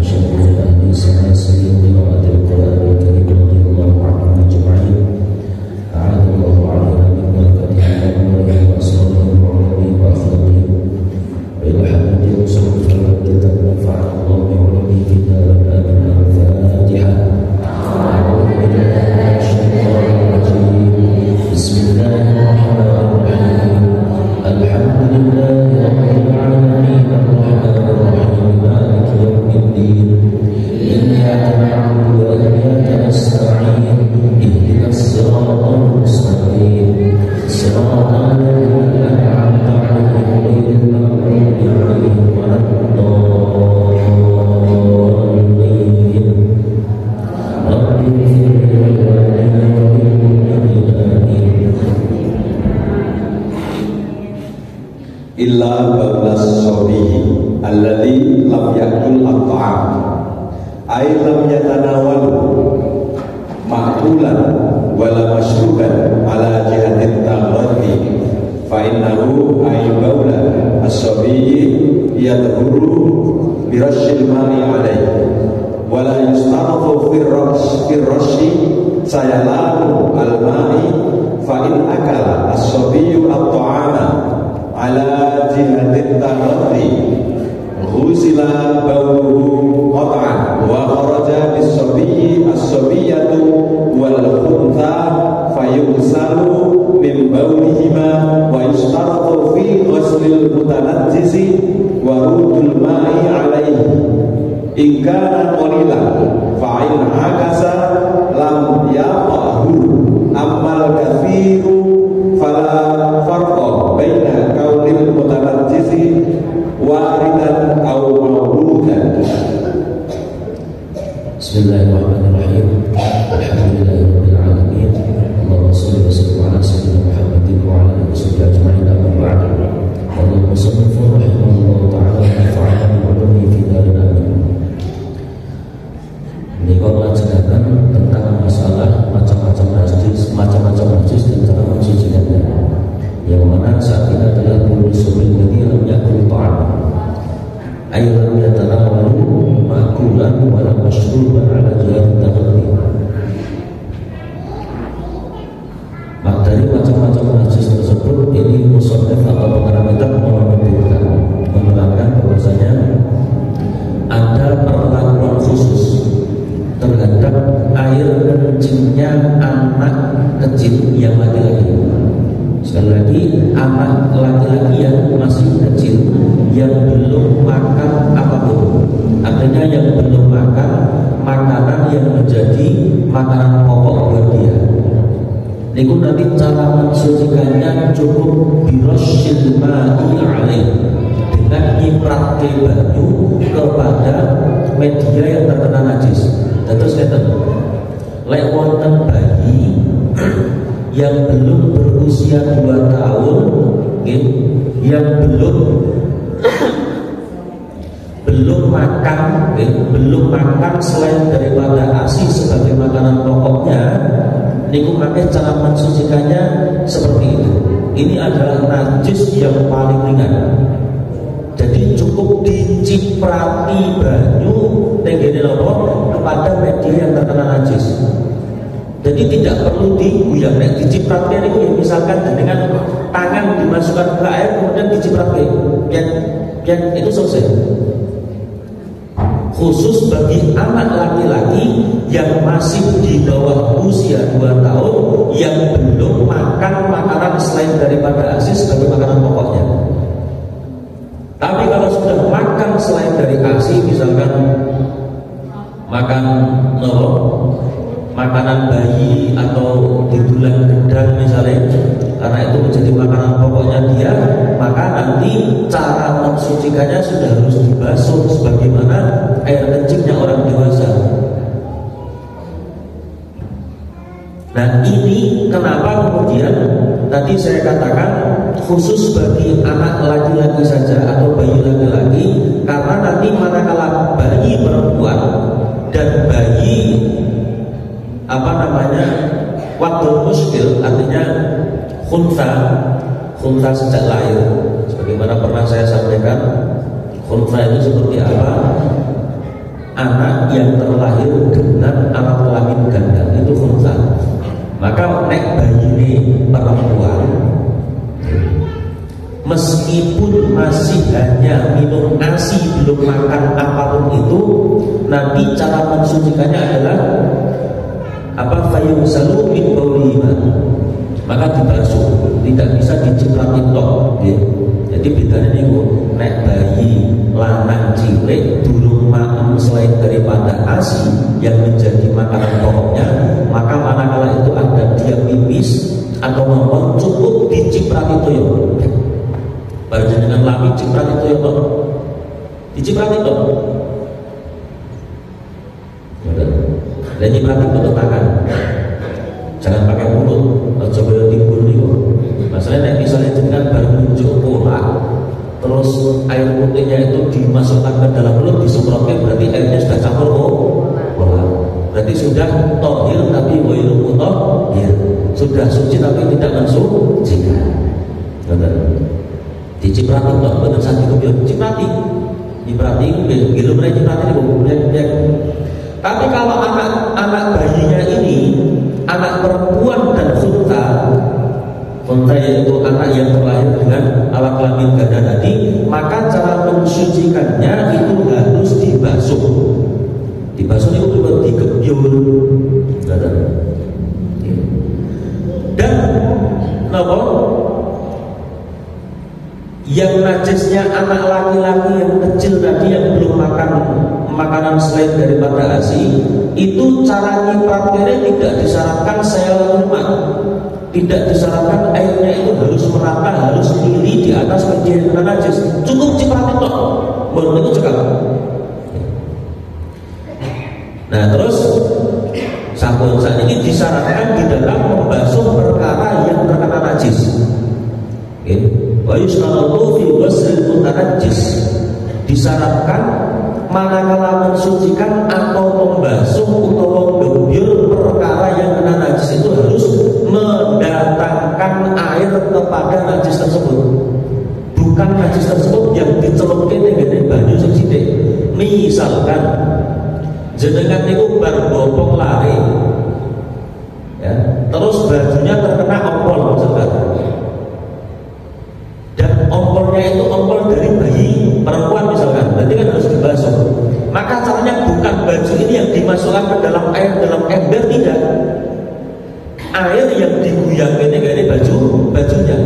ومشايخ أهل السلاسل قراءة القرآن الكريم رضي الله عنهم أجمعين أعاد الله علينا من بركاته وعمره وأسراره وعلمه وأخلاقه وإلى حمد وصول فردة نفعنا الله بعلمه في دار الآمن. الفاتحة. أعوذ بالله من الشيطان الرجيم. بسم الله الرحمن الرحيم. الحمد لله رب العالمين الرحمن الرحيم مالك يوم الدين إياك نعبد وإياك نستعين اهدنا الصراط المستقيم صراط الذين أنعمت عليهم غير المغضوب عليهم ولا الضالين. رب اغفر لي ولوالدي وللمؤمنين آمين. Illa bablas sobihi alladhi lam yakul at-ta'am ay lam yatanawal ma'kulan wala mashruban ala jihatin taghdhi fa innahu ay bawla as-sobihi yadhuru birashil ma'i alayhi wala yustanafu firrashi sayalamu al-ma'i fa in akala as-sobiyu at-ta'ama ala jihatin tahdhi ghusila bawluhu qat'an wa kharaja bis-sabiyyi as-sabiyyatu wal khuntha fayusalu min bawlihima wa yustaratu fi ghuslil mutanajjisi wa rudul ma'i alayhi in kana qalilan fa in hakasa lam yaqahu ammal kathiru fala farqa baina kaunil mutanajjisi waridan aw mawrudan. Bismillahirrahmanirrahim. Alhamdulillahirabbil alamin. Allahumma shalli wa sallim ala sayyidina Muhammadin wa ala alihi washabbihi ajma'in. Amma ba'd. Allahumma shalli rahimahullah ta'ala wa nafa'ana bi 'ulumihi fi darin amin. Ini pelajaran tentang masalah macam-macam najis dan cara mensucikannya. Yang mana saat ini adalah bulusul ladzi lam yakul ta'am ay lam yatanawalu ma'kulan wa la mashruban ala jihatin taghdhi. Dari macam-macam najis tersebut ini musannaf atau pengarang kitab menerangkan bahwasanya ada perlakuan khusus terhadap air kencingnya anak kecil yang laki-laki. Sekali lagi, anak laki-laki yang masih kecil yang belum makan apapun, artinya yang belum makan makanan yang menjadi makanan pokok buat dia. Niku nanti cara mensucikannya cukup birashil ma'i alaih, dengan nyipratke banyu kepada media yang terkena najis. Terus ngeten, lek wonten bayi yang belum berusia 2 tahun, yang belum makan selain daripada ASI sebagai makanan pokoknya, niku pakai cara mensucikannya seperti itu. Ini adalah najis yang paling ringan. Jadi cukup diciprati banyu tenggene kepada media yang terkena najis. Jadi tidak perlu diguyur, dicipratkan itu misalkan dengan tangan dimasukkan ke air kemudian dicipratkan, yang itu selesai. Khusus bagi anak laki-laki yang masih di bawah usia 2 tahun yang belum makan makanan selain daripada ASI sebagai makanan pokoknya. Tapi kalau sudah makan selain dari ASI, misalkan makan makanan bayi atau didulang gedang misalnya, karena itu menjadi makanan pokoknya dia, maka nanti cara mensucikannya sudah harus dibasuh sebagaimana air kencingnya orang dewasa. Nah ini kenapa kemudian tadi saya katakan khusus bagi anak laki-laki saja atau bayi laki-laki, karena nanti manakala bayi perempuan dan bayi waktu muskil artinya khunta sejak lahir. Sebagaimana pernah saya sampaikan, khunta itu seperti apa? anak yang terlahir dengan anak kelamin ganda itu khunsa. Maka nek bayi ini perempuan, meskipun masih hanya minum ASI belum makan apapun itu, nanti cara mensucikannya adalah fayusalu min baulihima, maka dibasuh, tidak bisa diciprati tok ya. Jadi bedanya niku nek bayi lanang cilik durung makan selain daripada ASI yang menjadi makanan pokoknya, maka manakala itu ada dia pipis atau ngomong cukup diciprati toyo. Barjangan lami ciprati toyo tok. Diciprati tok. Dan ciprati tok tangan. Jangan pakai mulut, coba timbul niku. Masalahnya misalnya dengan baru muncul pola, terus air putihnya itu dimasukkan ke dalam mulut, disemprotkan, berarti airnya sudah campur pola. Berarti sudah tohir tapi wailu mutahhir, sudah suci tapi tidak mensucikan. Betul. Diciprati tok, betul saat itu biar ciprati, gitu mereka ciprati itu. Tapi kalau anak bayinya ini anak perempuan dan khunta yaitu anak yang terlahir dengan alat kelamin ganda tadi, maka cara mensucikannya itu harus dibasuh. Dibasuh itu berarti dikebyur. Dan kenapa? Yang najisnya anak laki-laki yang kecil tadi yang belum makan makanan selain daripada ASI, itu cara nyipratnya tidak disyaratkan sel umat, tidak disyaratkan airnya itu harus merata, harus lili di atas media najis, cukup ciprat itu baru itu cekal. Nah terus sabun saat ini disyaratkan di dalam membasuh perkara yang terkena najis. Wa yusnatu fi ghusl mutanajjis, disyaratkan manakala mensucikan atau membasuh atau menggebyur perkara yang kena najis itu harus mendatangkan air kepada najis tersebut, bukan najis tersebut yang dicelupkan dengan banyu sing sithik. Misalkan jenengan niku bar bopong lari ya, terus bajunya terkena ompol misalkan, dan ompolnya itu ompol dari bayi perempuan misalkan, berarti kan harus dibasuh. Maka caranya bukan baju ini yang dimasukkan ke dalam ember, tidak. Air yang diguyangkan dari bajunya.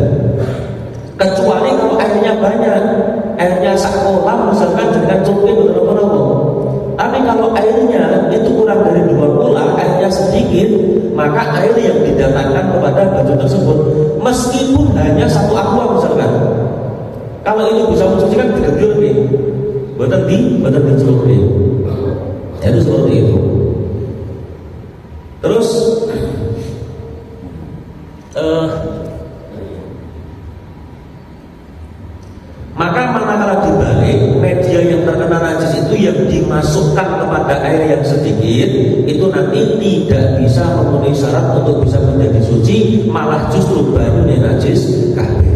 Kecuali kalau airnya banyak, airnya sak kolam misalkan dengan cukupnya beberapa. Tapi kalau airnya itu kurang dari 2 kolam, airnya sedikit, maka air yang didatangkan kepada baju tersebut, meskipun hanya 1 aqua misalkan, kalau itu bisa mensucikan 3 nih, betul dicelupin. Itu seperti itu. Terus maka manakala dibalik, media yang terkena najis itu yang dimasukkan kepada air yang sedikit itu nanti tidak bisa memenuhi syarat untuk bisa menjadi suci, malah justru banyu najis kabeh.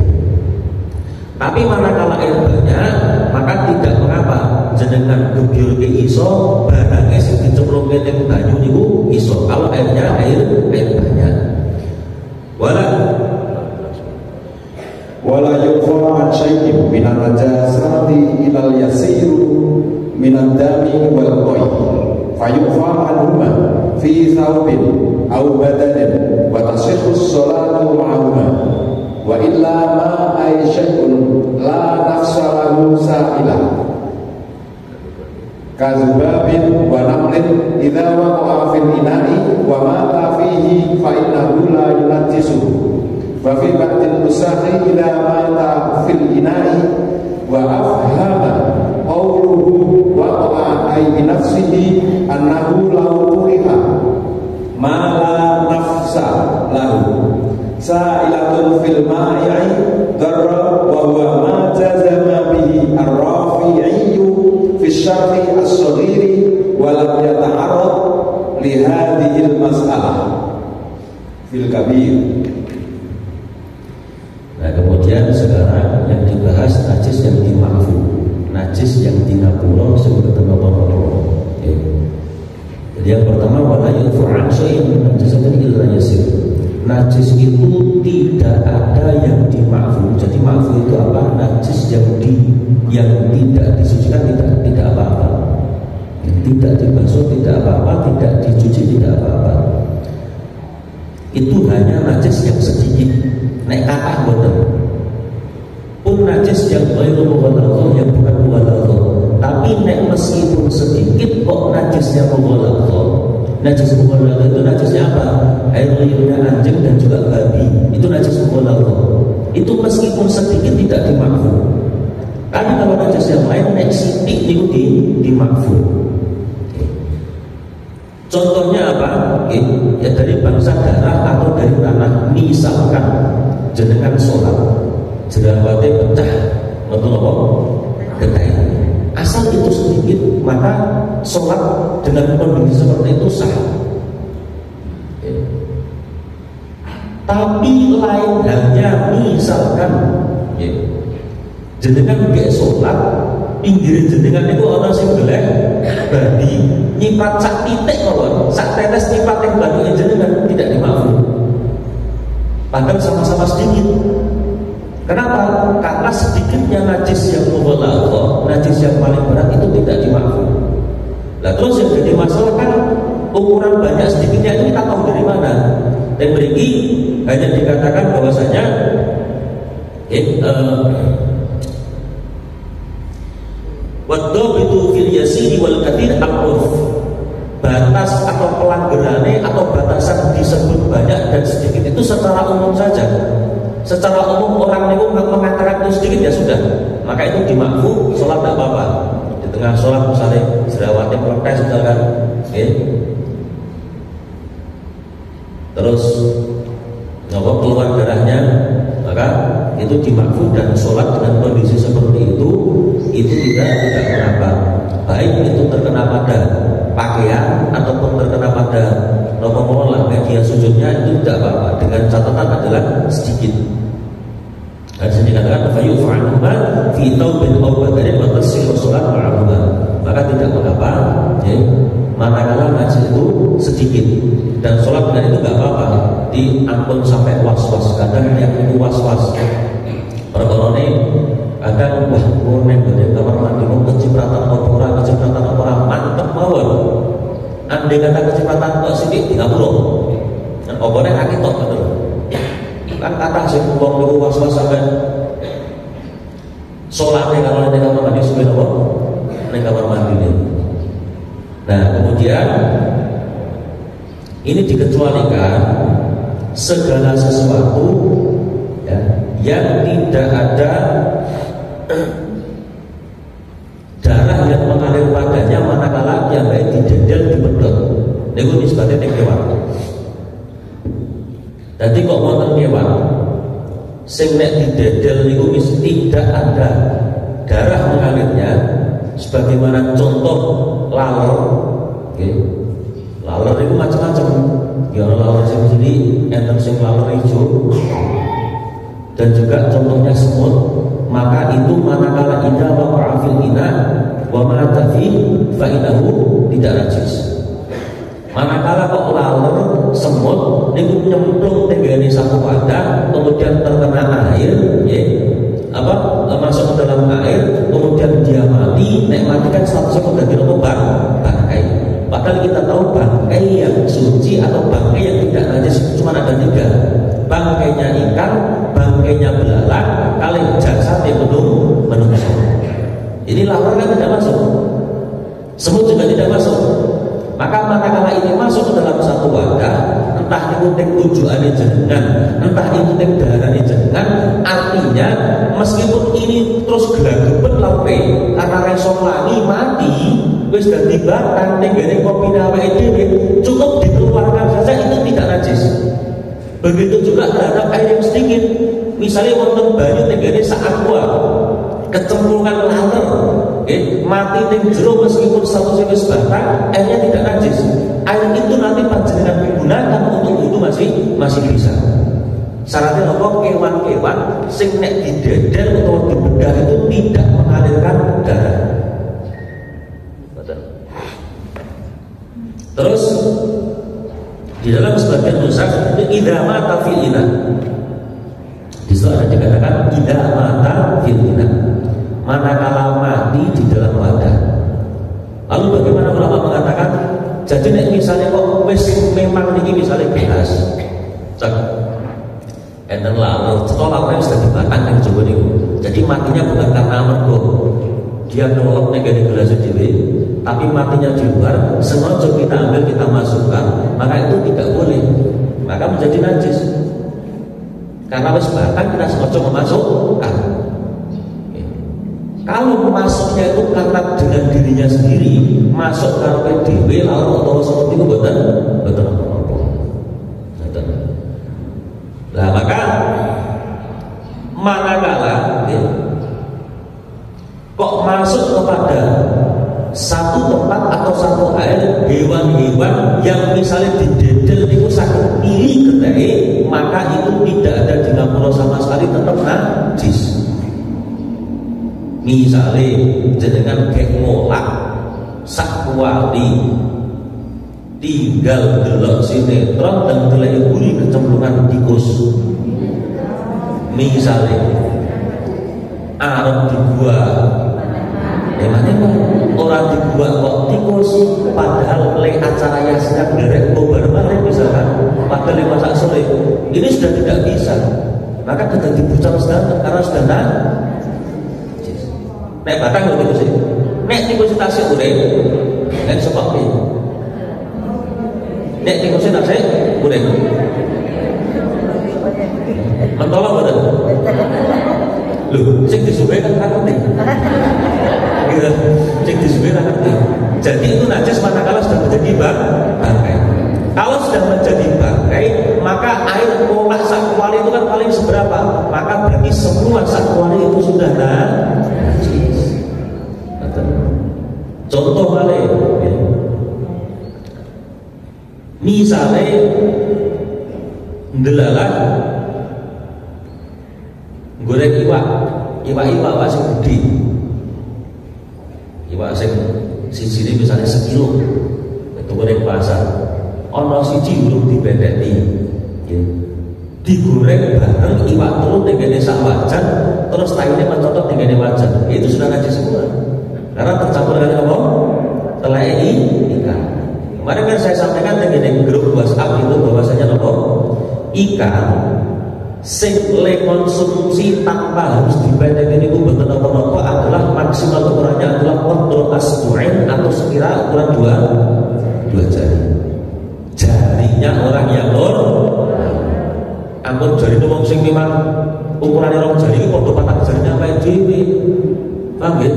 Tapi manakala air banyak, maka tidak mengapa jenengan gebyur ke iso, barangnya sing dicemplungke ning banyu niku iso. Kalau airnya air banyak. Wala yuqfa an syai'in min an-najasati ila al-yasir min ad-dami wal qa'i fayuqfa anhuma fi thawbin aw badanin wa tasihhu as-salatu ma'ahuma wa illa ma ay syai'un la nafsa lahu sa'ilah kazbabin wa namlin idza waqa'a fil ina'i wa mata fihi fa innahu la yunajjisuhu wa fi ba'dil nusahi ila mata fil ina'i wa afhama qawluhu waqa'a ay bi nafsihi annahu lahu kuriha ma la nafsa lahu sa'ilatun fil ma'i darra wa huwa ma jazama bihi ar-rafi'i fi syarhi as-saghiri wa lam yata'arrad li hadhihi al-mas'alah fil kabir. Nah kemudian sekarang yang dibahas najis yang dima'fu, najis yang dinapura sebut nama Allah. najis itu tidak ada yang dimaafkan. Jadi maaf itu apa? Najis yang tidak disucikan tidak apa-apa, tidak dibasuh tidak apa-apa, tidak dicuci tidak apa-apa. Itu hanya najis yang sedikit. Nek kata boten pun najis yang ghairu mughalladhah, yang bukan mughalladhah. Tapi nek meskipun sedikit kok najisnya mughalladhah. Najis mughalladhah itu najisnya apa? Air liurnya anjing dan juga babi. Itu najis mughalladhah. Itu meskipun sedikit tidak dimaafkan. Karena kalau najis yang lain nek sithik niku dimaafkan. Contohnya apa? Ya dari bangsa darah atau dari tanah. Misalkan jenengan sholat jerawatnya pecah, betul apa? Getah. Asal itu sedikit, maka sholat dengan kondisi seperti itu sah. Tapi lain halnya misalkan jenengan gak sholat, pinggir jenengan itu orang sing gelek babi nyipat sak titik mawon, sak tetes nyipat yang babi jenengan tidak dimaafkan. Padahal sama-sama sedikit. Kenapa? Karena sedikitnya najis yang mughalladhah, najis yang paling berat itu tidak dimaafkan. Nah terus yang jadi masalah kan ukuran banyak sedikitnya itu kita tahu dari mana. Dan beriki hanya dikatakan bahwasanya wadhabitu fil yasiri wal katsir al-urf. Batas atau pelanggarannya atau batasan disebut banyak dan sedikit itu secara umum saja. Secara umum orang itu mengatakan itu sedikit ya sudah, maka itu dimaafkan, sholat tidak apa-apa. Di tengah sholat misalnya jerawatnya melekat misalkan, terus keluar darahnya, maka itu dimaafkan dan sholat dengan kondisi seperti itu tidak mengapa. Baik itu terkena pada pakaian ataupun terkena pada media sujudnya itu tidak apa-apa, dengan catatan adalah sedikit. Dan sini dikatakan fayuf'aluha fi taubin aw badarin wa tasihhu shalat ma'ahuma. Maka tidak mengapa manakala najis itu sedikit dan sholat dengan itu tidak apa-apa, diampun sampai was-was. Kadang yang itu was-was perkorone kadang wah neng dari kamar mandi mau kecipratan opora mantep mawon. Andai kata kecepatan kok sedikit 30 dan obornya kaki tok betul. Kan kata sih wong niku was-was sampai sholatnya kalau ning kamar mandi suwe napa? Ning kamar mandi ini. Nah, kemudian ini dikecualikan segala sesuatu ya, yang tidak ada darah yang mengalir padanya manakala yang baik didedel dipedot. Niku nisbate ning kewan. Dadi kok wonten kewan sing nek didedel niku wis tidak ada darah mengalirnya, sebagaimana contoh laler. Nggih. Laler itu macam-macam. Ya laler sing cilik, enten sing laler ijo. Dan juga contohnya semut, maka itu manakala indah waqa'a fil ina wa ma'ata fi fa innahu tidak najis. Manakala kok laler semut niku nyemplung tenggane satu wadah kemudian terkena air ya, masuk ke dalam air kemudian dia mati, nek mati kan statusnya kok dadi bangkai. Padahal kita tahu bangkai yang suci atau bangkai yang tidak najis itu cuma ada 3. Bangkainya ikan, bangkainya belalang, kali jasad yang menungso. Ini laler kan tidak masuk, semut juga tidak masuk. Maka manakala ini masuk ke dalam satu wadah, entah itu tek tujuannya jenengan, entah itu tek darahnya jenengan, artinya meskipun ini terus gelagepet lape karena reso lagi mati, wis dadi batang tenggene kopi awake dhewe, cukup dikeluarkan saja itu tidak najis. Begitu juga terhadap air yang sedikit. Misalnya wonten banyu tenggene sak aqua, kecemplungan laler, mati ning jero meskipun statusnya wis batang, airnya tidak najis. Air itu nanti panjenengan digunakan untuk itu masih bisa. Syaratnya apa? Kewan-kewan sing nek didedel atau dibedah itu tidak mengalirkan darah. Terus Di dalam sebagian nusakh itu idza mata fil ina. Di situ ada dikatakan idza mata fil ina. Manakala mati di dalam wadah. Lalu bagaimana ulama mengatakan? Jadi nek misalnya kok wis memang niki misalnya beras. Cek. Enten lalu setelah orang sudah dibatang yang coba niku. Jadi matinya bukan karena mergo dia nolak negara gelas dewe, tapi matinya di luar, sengaja kita ambil kita masukkan, maka itu tidak boleh, maka menjadi najis. Karena wis batang kita sengaja memasukkan. Kalau masuknya itu karena dengan dirinya sendiri, masuk karena dewe lalu atau seperti itu betul. Nah maka manakala kok masuk kepada satu tempat atau satu air hewan-hewan yang misalnya didedel itu sakit iri ketai, maka itu tidak ada di ngapura sama sekali, tetap najis. Misalnya jenengan gek ngolak sakwali tinggal delok sinetron dan delok buri kecemplungan tikus. Misalnya arep dibuat emangnya orang dibuat kok tikus, padahal oleh acara yasin derek bobar balik misalkan pada 5 saat sore ini sudah tidak bisa, maka kita dibucang sedang karena sudah nek batang lho tikus iki. Nek tikus tasik urip, nek sepok iki. Nek tikus tasik urip. Mentolong mboten? Lho, sing disuwe kan ngerti. Gitu. Sing disuwe kan ngerti. Jadi itu najis manakala sudah menjadi bangkai. Kalau sudah menjadi bangkai, maka air pola sakwali itu kan paling seberapa? Maka berarti semua sakwali itu sudah najis. Contoh kali, misalnya ndelalah goreng iwak sing gede, iwak sing sijine misalnya sekilo, itu goreng pasar, ono siji urung dibendeti, digoreng bareng iwak turun dengan sak wajan, terus taine mencotot dengan wajan, itu sudah najis semua. Karena tercampur dengan apa? Telai ikan. Kemarin kan saya sampaikan dengan grup WhatsApp itu bahwasanya apa? Ikan sing le konsumsi tanpa harus dibanding ini betul apa adalah maksimal ukurannya adalah kontrol asbu'in atau sekira ukuran dua jari. Jarinya orang yang ampun jari wong sing memang ukurannya orang jari itu padha patah jarinya apa dhewe. Paham ya?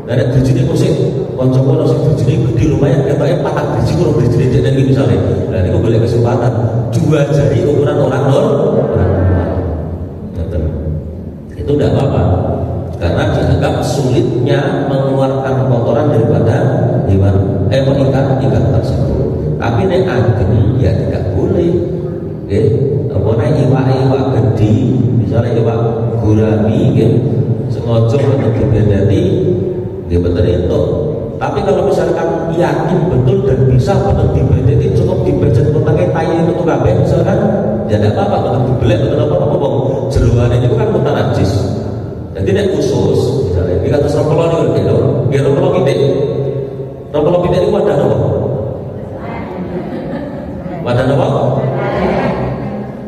Nah, ada brijine kok sing kanca-kanca sing brijine gede lumayan ketoke patah briji karo brijine dek iki misale. Lah niku golek kesempatan 2 jari ukuran orang itu tidak apa-apa karena dianggap sulitnya mengeluarkan kotoran daripada hewan ikan tersebut. Tapi nek ageng ya tidak boleh. Nggih, apa nek iwak gede misalnya iwak gurami nggih sengaja untuk dibendeti dia betul itu. Tapi kalau misalkan yakin betul dan bisa betul dibendeti cukup dibejet pakai tai itu tuh kabeh misalkan ya tidak apa-apa, betul dibelek betul apa-apa jeroane itu kan mutan najis. Jadi nek khusus misalnya di atas rokok ini gitu, dia rokok kita ini wadah apa? Wadah apa?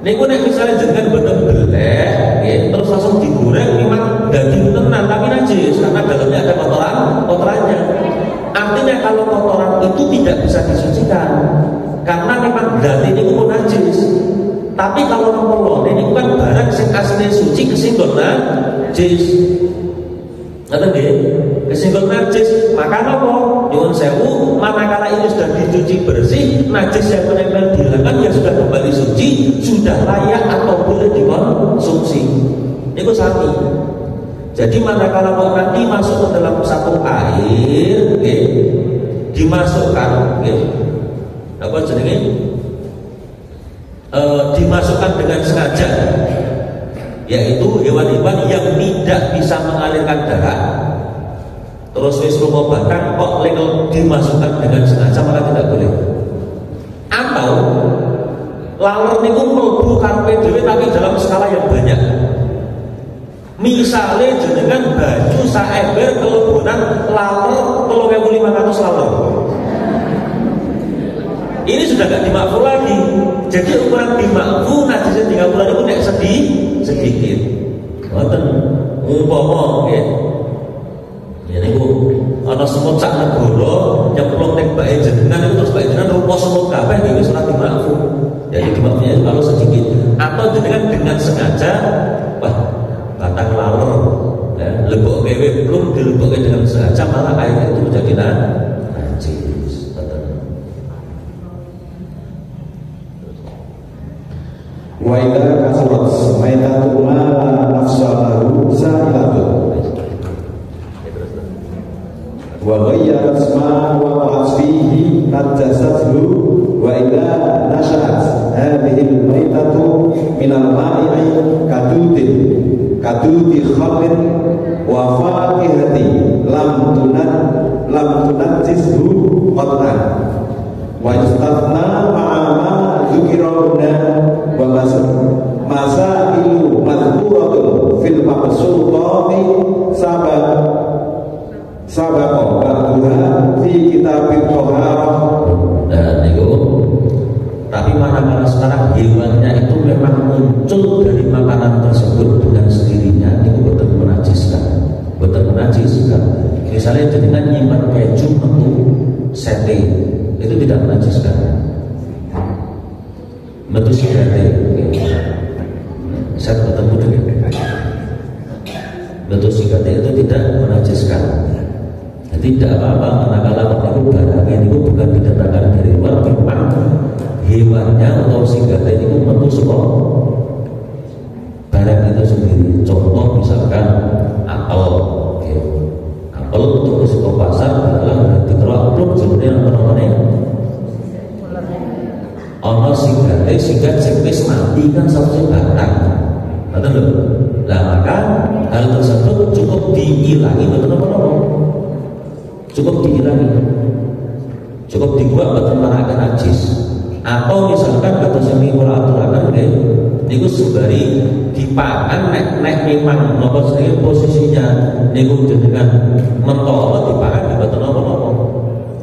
Niku nek misalnya jenengan betul belek, terus langsung digoreng memang daging tenan tapi najis karena dalamnya ada kotorannya. Artinya kalau kotoran itu tidak bisa disucikan karena memang berarti ini pun najis. Tapi kalau rempelon ini bukan barang yang aslinya suci kesinggol najis. Ngerti nggih? Kesinggol najis, maka apa? Nyuwun sewu, manakala itu sudah dicuci bersih, najis yang menempel di lengan ya sudah kembali suci, sudah layak atau boleh dikonsumsi. Itu sapi. Jadi manakala mau nanti masuk ke dalam satu air, dimasukkan, apa jenenge? Dimasukkan dengan sengaja, yaitu hewan-hewan yang tidak bisa mengalirkan darah. Terus wis rumah batang kok legal dimasukkan dengan sengaja maka tidak boleh. Atau skala yang banyak. Misalnya jenengan baju saember kelebonan laler 3.500 laler. Ini sudah gak dimakfu lagi. Jadi ukuran dimakfu najisnya 30 itu nek sedikit. Ngoten umpama nggih. Ya niku ana semut sak negara nyemplung ning bake jenengan itu terus bake jenengan rupa semut kabeh nggih wis ora dimakfu. Jadi dimakfunya itu kalau sedikit atau jenengan dengan sengaja batang laler ya, lebok wewe belum dileboknya dengan sengaja malah airnya itu menjadi najis. Wa idza kasurat maitatu ma nafsalahu sa'ilatun wa ghayyarat ma waqa'at fihi najasathu wa idza nasha'at hadhihi al-maitatu min al-ma'i kaduti khamrin wa faqihati lam tunajjishu qat'an wa istathna ma'ama dzikiruna wa masailu madhkuratun fil maqsudati sabaqa ba'daha fi kitabit thaharah. Dan itu tapi manakala sekarang hewannya itu memang muncul dari makanan tersebut dengan sendirinya, itu betul menajiskan. Misalnya jenengan nyimpan keju metu sate, itu tidak menajiskan. Metu sate, saya ketemu dengan metu sate itu tidak menajiskan. Tidak apa-apa manakala itu barangnya itu bukan didatangkan dari luar, memang hewannya atau singgate itu metu saka barang itu sendiri. Contoh misalkan apel, apel untuk saka pasar adalah diterok jenenge apa namanya? Ana singgate sing wis mati kan sausé batang. Betul lho. Lah maka hal tersebut cukup diilangi betul apa? Cukup dihilangi, cukup dibuat betul manakan najis. Atau misalkan kata sini kula aturaken nggih niku sembari dipangan nek memang napa sedaya posisinya niku jenengan mentolo dipangan mboten napa-napa.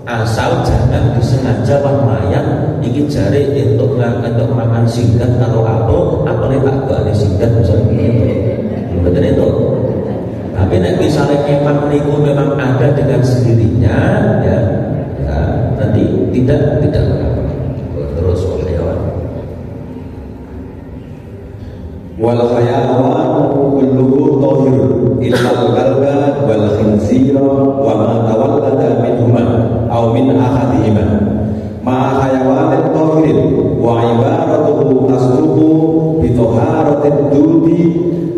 Asal jangan disengaja mayang iki jare entuk makan singkat karo apel tak gane singkat misalnya mboten itu. Tapi nek misalnya memang niku memang ada dengan sendirinya ya nanti tidak terus wal hayawan kulluhu tahir illa al-qalba wal khinzira wa ma tawallada minhuma aw min ahadihima ma hayawan tahirin wa ibaratuhu tasduqu bi taharatin dudi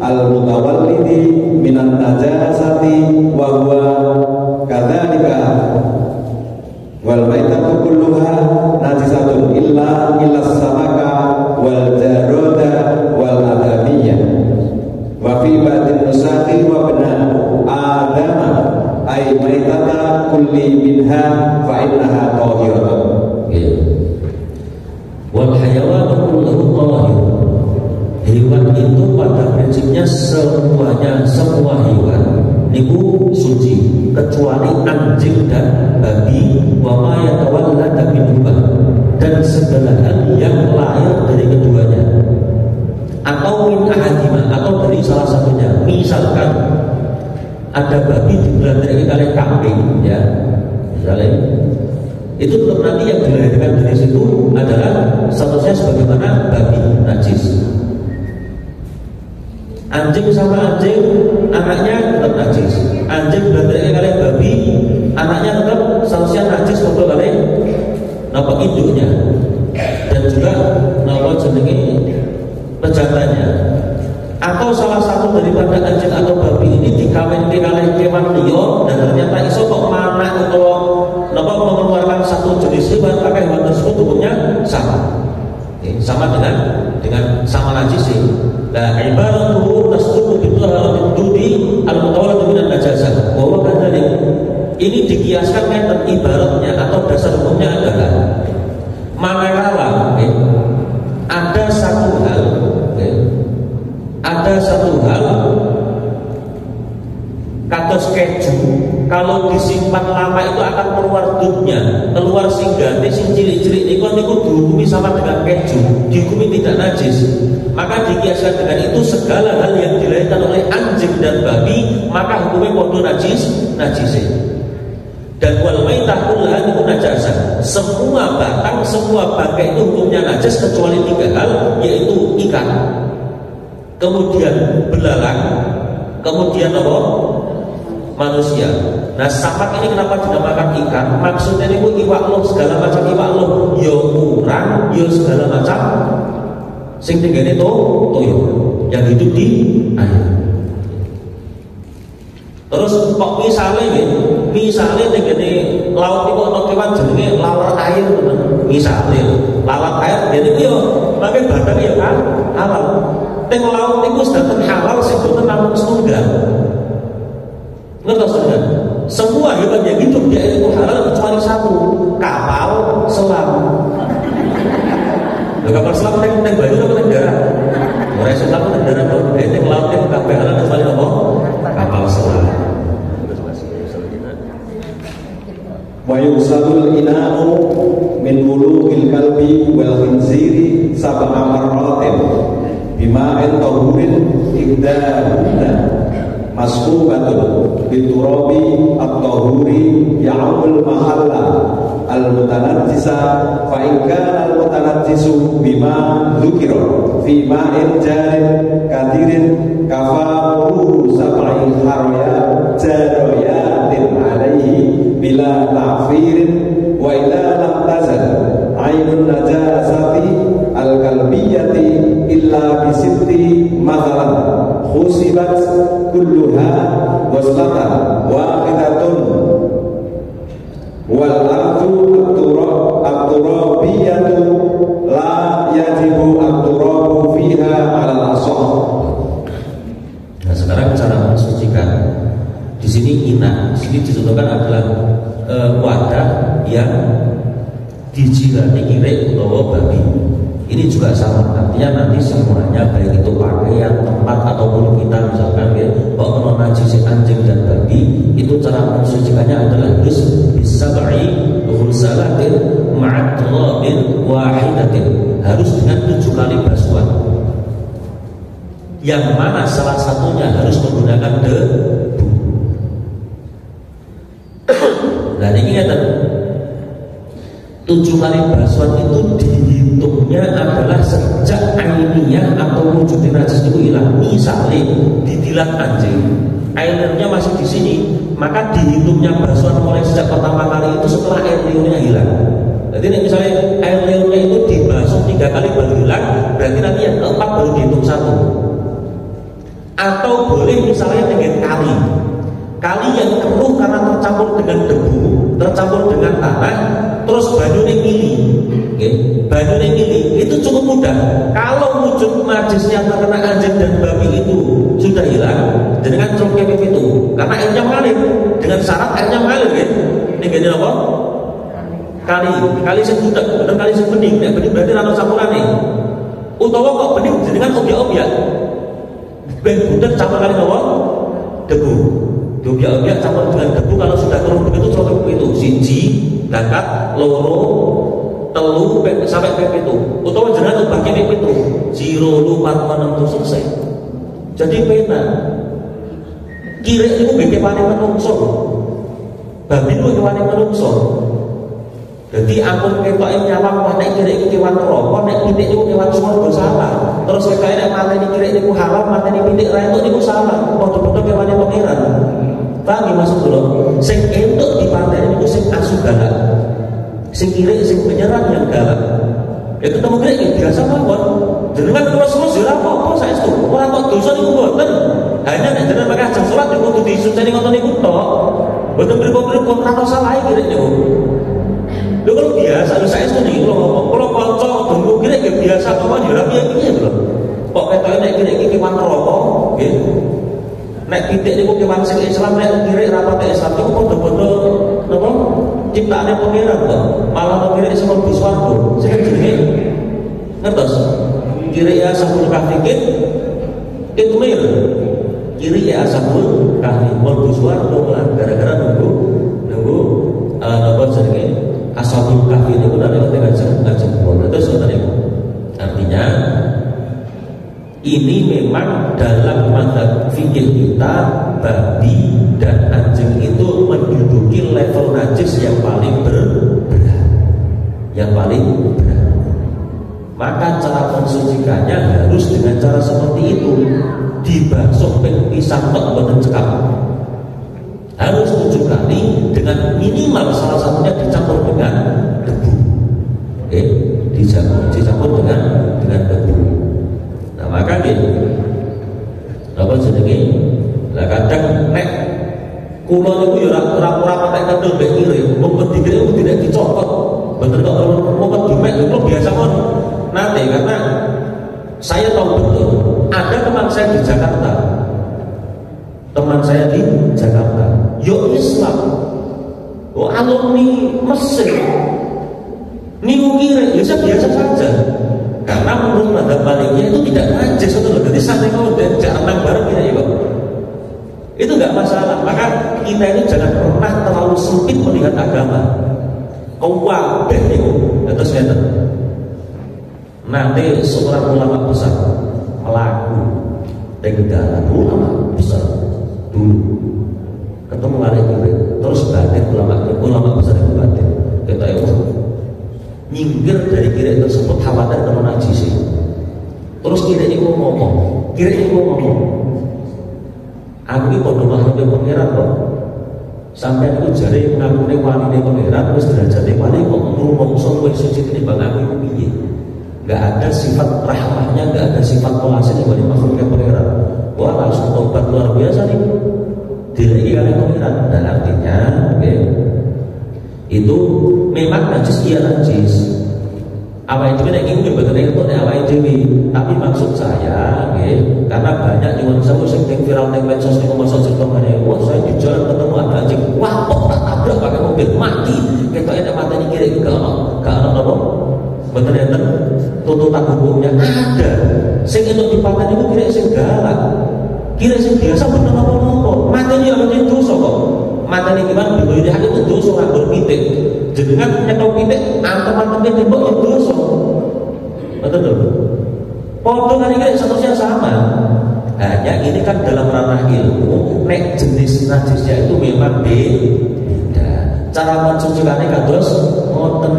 al-mutawallidi minan najasati wa huwa kadzalika wal maitatu kulluha najisatun illa samaka wal jarada wal adamiyah wa fi ba'din nusakhi wa bana adama ay maitata kulli minha fa innaha tahiratun. Wal hayawan kulluhu tahir. Hewan itu pada prinsipnya semua hewan niku suci kecuali anjing dan babi wa ma yatawallada minhuma dan segala hal yang lahir dari keduanya atau min ahadima atau dari salah satunya. Misalkan ada babi dibelantarkan oleh kambing ya misalnya itu tetap nanti yang dilahirkan dari situ adalah statusnya sebagaimana babi najis. Anjing sama anjing anaknya tetap najis. Anjing belantarkan oleh babi anaknya tetap statusnya najis untuk oleh napa induknya dan juga napa jenenge pejantannya. Atau salah satu daripada anjing atau babi ini dikawinkan oleh kewan liya dan ternyata iso kok mana atau napa mengeluarkan satu jenis hewan, maka hewan tersebut hukumnya sama dengan sama najis. La ibaratu tasduqu bi taharatin dudi al-mutawallid min an-najasah. Bahwa kadzalik ini dikiaskan dengan ibaratnya atau dasar hukumnya adalah manakala ada satu hal kalau disimpan lama itu akan keluar dutnya, keluar singgate sing cilik-cilik niku dihukumi sama dengan keju, dihukumi tidak najis. Maka dikiaskan dengan itu segala hal yang dilahirkan oleh anjing dan babi maka hukumnya podo najisnya. Dan wal maitah kullaha itu najasa. Semua batang, semua bangkai itu hukumnya najis kecuali 3 hal, yaitu ikan, kemudian belalang, kemudian apa? Manusia. Nah, samak ini kenapa dinamakan ikan? Maksudnya ini iwak loh, segala macam iwak loh, yo urang, yo segala macam sing tenggene toyo yang hidup di air. Terus kok misalnya tenggene laut itu ana kewan jenenge lalat air, misalnya lalat air jadi yo pakai badan ya kan halal. Teng laut itu sedanten halal sing boten namung setunggal. Ngertos kan? Semua hewan yang hidup di air itu halal kecuali 1, kapal selam. Kapal selam teng banyu apa teng darat? Ora iso selam teng darat kok. Teng laut itu kabeh halal kecuali apa? Kapal selam. Wa yusadul ina'u min bulughil kalbi wal khinziri sab'a marratin bima'in tahurin ihdahunna masbuqatun biturabi at-tahuri ya'ul mahalla al-mutanajjisa fa in kana al-mutanajjisu bima dzukira fi ma'in jarin kadirin kafaru sab'i haraya jarayatin alaihi bila ta'firin wa idza lam tazal ainun najasati al-qalbiyati illa bisitti mathalan khusibat kulluha waslatan wahidatun wal ardu at-turabiyatu la yajibu at-turabu fiha 'ala al-ashah. Nah, sekarang cara mensucikan di sini ina, di sini dicontohkan adalah wadah yang dijilani kirek utawa babi. Ini juga sama, artinya nanti semuanya baik itu pakaian, tempat ataupun kita misalkan ya, kok kena najis anjing dan babi, itu cara mensucikannya adalah harus bisa beri ghusalatin ma'at turabin wahidatin, harus dengan 7 kali basuhan. Yang mana salah satunya harus menggunakan debu. Nah ini ingat 7 kali basuhan itu dihitungnya adalah sejak ainiyah atau wujud najis itu hilang. Misalnya ditilat anjing, airnya masih di sini, maka dihitungnya basuhan mulai sejak pertama kali itu setelah air liurnya hilang. Jadi misalnya air liurnya itu dibasuh 3 kali baru hilang, berarti nanti yang keempat baru dihitung 1. Atau boleh misalnya dengan kali yang keruh karena tercampur dengan debu, tercampur dengan tanah, terus banyune mili, banyune mili, itu cukup mudah. Kalau wujud najisnya terkena anjing dan babi itu sudah hilang, dengan congkep itu, karena airnya mengalir, dengan syarat airnya mengalir, ini gini apa? Kali sing budak, bener kali sing bening, bening berarti rano campurane. Utawa kok bening dengan obyek-obyek, ben budak campur kali apa? Debu. Obyek-obyek campur dengan debu, kalau sudah keruh begitu cukup itu siji, langkat, loro, telu, sampai pep itu. Utawa jenengan ubahke pep itu. 0, 4, 6 itu selesai. Jadi pena. Kirek itu kewane menungso. Babi itu kewane menungso. Jadi ampun ketoke nyawang wah nek kirek iki kewan neraka, nek pitik niku kewan swarga salah. Terus ketoke nek mateni kirek niku halal, mateni pitik ra entuk niku salah. Padha-padha kewane pangeran. Paham maksud kula? Sing entuk dipateni niku sing asu galak. Sing kirek sing penyerang yang galak. Ya ketemu kirek biasa mawon. Jenengan kula selus ya apa-apa saestu. Ora kok dosa niku mboten. Hanya nek jenengan pakai ajeng salat niku kudu disuceni ngoten niku tok. Mboten pripun-pripun ora salah kirek niku. Lho kalau biasa lho saestu niki kula ngomong. Kula kanca donggo kirek ya biasa mawon ya ora piye-piye lho. Kok ketoke nek kirek iki kewan neraka, nggih. Nek pitik niku kewan sing Islam, nek kirek rapat Islam niku padha-padha napa ciptaane pangeran kok. Malah kirek sing mlebu swarga. Sing jenenge ngertos? Kirek ya sabul kahfikit itmir. Kiri ya sabul kahfi mlebu swarga gara-gara nunggu Ashabul Kahfi itu nanti ngajeng kulo. Terus ngoten niku. Artinya ini memang dalam mazhab fikih kita babi dan anjing itu menduduki level najis yang paling berat. Yang paling berat. Maka cara mensucikannya harus dengan cara seperti itu. Dibasuh ping pisan tok mboten cekap. Harus 7 kali dengan minimal salah satunya dicampur dengan debu. Oke, dicampur dengan debu. Nah, maka gitu. Apa jenenge? Lah kadang nek kula niku ya ora patek kendel mbek kire, mumpet dikire tidak dicopot. Bener kok mumpet dimek itu biasa mon. Nanti karena saya tahu betul ada teman saya di Jakarta. Yo Islam. Oh alumni Mesir. Niku kire ya biasa saja. Karena menurut mazhab Malikiyah itu tidak najis itu loh. Jadi sampai kalau jarang bareng kita ya, itu nggak masalah. Maka kita ini jangan pernah terlalu sempit melihat agama. Kau wabah itu, terus lihat. Nanti seorang ulama besar melaku dengan ulama besar dulu ketemu lari kiri, terus batin ulama besar itu batin. Kita itu nyinggir dari kiri tersebut khawatir kena najis. Terus kiri itu ngomong, aku ini bodoh makhluk pengiran kok. Sampai aku jari ngakuni wali pengiran, terus derajatnya wali kok ngomong soal suci timbang aku itu piye. Gak ada sifat rahmahnya, gak ada sifat pelasnya dari makhluknya pengiran. Wah langsung tobat luar biasa nih. Dilagi kali pengiran. Dan artinya, itu memang najis, iya najis. Awal itu nek ingin betul itu nek awal itu. Tapi maksud saya, karena banyak nyuwun sewu sing viral ning medsos niku masuk cerita meneh. Wah, saya di jalan ketemu ada anjing. Wah, kok tak tabrak pakai mobil mati. Ketoke nek mateni kiri gak ono apa. Betul ya, tuntutan hukumnya ada. Sing entuk dipateni iku kira sing galak. Kira sing biasa bener apa-apa. Mateni ya mesti dosa kok. Mateni gimana dulu ini itu dosa nganggur pitik. Jenengan nyetok pitik antem-antemnya tembok itu dosa. Betul tuh. Podo kali ini statusnya sama. Hanya ini kan dalam ranah ilmu. Nek jenis najisnya itu memang beda. Cara mencucikannya kados ngoten.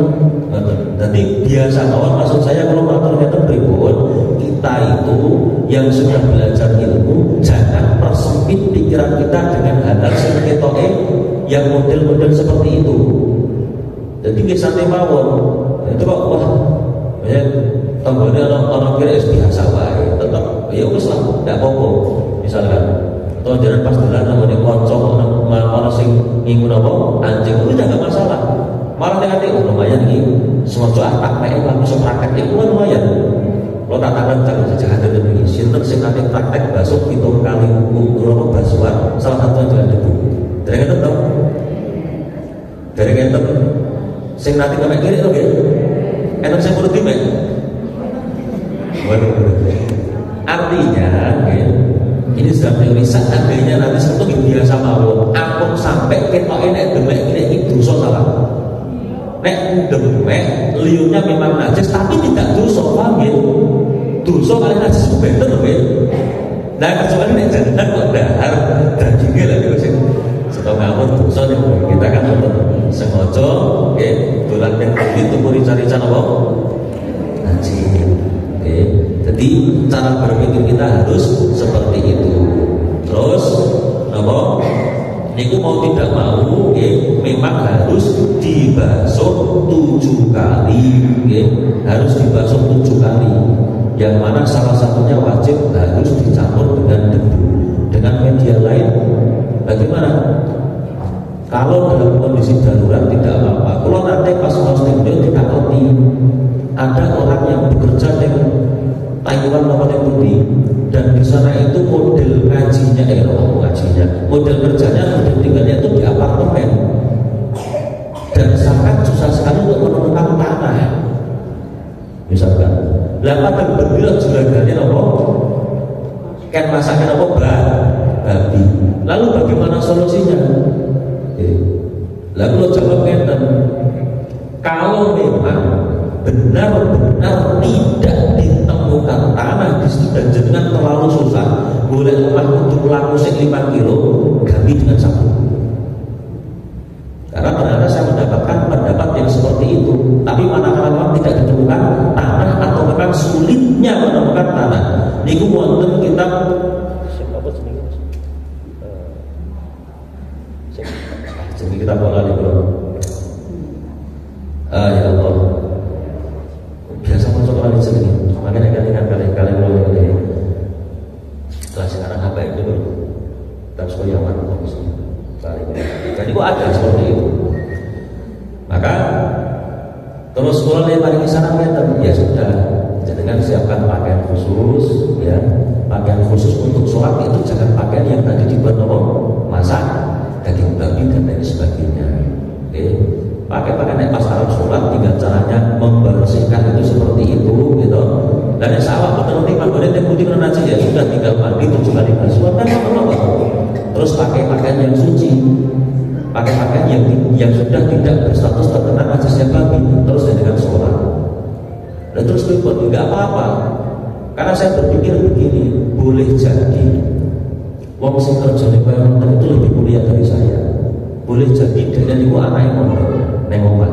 Jadi biasa kawan, maksud saya kalau matur pripun, kita itu yang sudah belajar ilmu jangan persempit pikiran kita dengan hal-hal seperti ketoke yang model-model seperti itu. Jadi kisahnya mawon itu kok wah ya tanggane orang kira biasa wae, tetap ya wis lah ndak apa-apa. Misalkan atau jalan pas dolan nang kanca ana sing ngingun apa anjing itu enggak masalah. Malah hati lumayan ini semoga tak naik langsung praktek itu lumayan. Lo tak akan saja ada demi sinten sing nanti praktek basuh 7 kali berapa basuhan salah satu adalah debu. Dari itu dong. Dari itu sing nanti kena kiri oke. Enak saya perlu timek. Waduh. Artinya ini sudah teori seandainya nanti satu biasa mawon aku sampai ketoke nek demek kiri itu salah. Nek demek liurnya memang najis tapi tidak dosa, paham ya? Dosa kali najis bener lho ya. Nah kecuali nek jangan kok dahar dagingnya lah itu sih. Setelah ngawur dosa nih kita kan sengaja, dolan yang itu mau dicari-cari apa? Najis. Jadi cara berpikir kita harus seperti itu. Terus apa? Niku mau tidak mau, memang harus dibasuh 7 kali, harus dibasuh 7 kali. Yang mana salah satunya wajib harus dicampur dengan debu. Dengan media lain, bagaimana? Kalau dalam kondisi darurat tidak apa-apa. Kalau nanti pas mau studio tidak ngerti, ada orang yang bekerja dengan Taiwan namanya Budi. Dan di sana itu model ngajinya, model kerjanya, model tinggalnya itu di apartemen. Dan sangat susah sekali untuk menemukan tanah. Misalkan, pada berbila juragannya apa? Kan masaknya apa? Babi. Lalu bagaimana solusinya? Lalu lo jawab Kalau memang benar-benar tidak ditemukan tanah di situ dan jenengan terlalu susah, boleh omah untuk laku 5 kilo ganti dengan sabun. Karena ternyata saya mendapatkan pendapat yang seperti itu. Tapi manakala memang tidak ditemukan tanah atau memang sulitnya menemukan tanah, niku wonten kitab jadi kita bakal itu. Ya Allah, biasa masuk kali sini, makanya kali mulai ini. Setelah sekarang apa itu dan sekolah mana kali. Jadi kok ada seperti itu. Maka terus mulai dari sana ya sudah, jangan siapkan pakaian khusus, ya pakaian khusus untuk sholat itu jangan pakaian yang tadi dibuat masak daging babi dan lain sebagainya. Oke. Pakai naik pas Arab sholat, tinggal caranya membersihkan itu seperti itu, gitu. Dan insya Allah betul nih Pak Bonet yang putih aja ya sudah tinggal mandi 7 kali basuhan kan apa. Terus pakai pakaian yang suci, pakai pakaian yang sudah tidak berstatus terkena najisnya babi, terus dengan sholat. Dan terus berbuat nggak apa-apa, karena saya berpikir begini, boleh jadi wong sing kerja ning itu lebih mulia dari saya. Boleh jadi dengan itu anaknya mondok neng omah.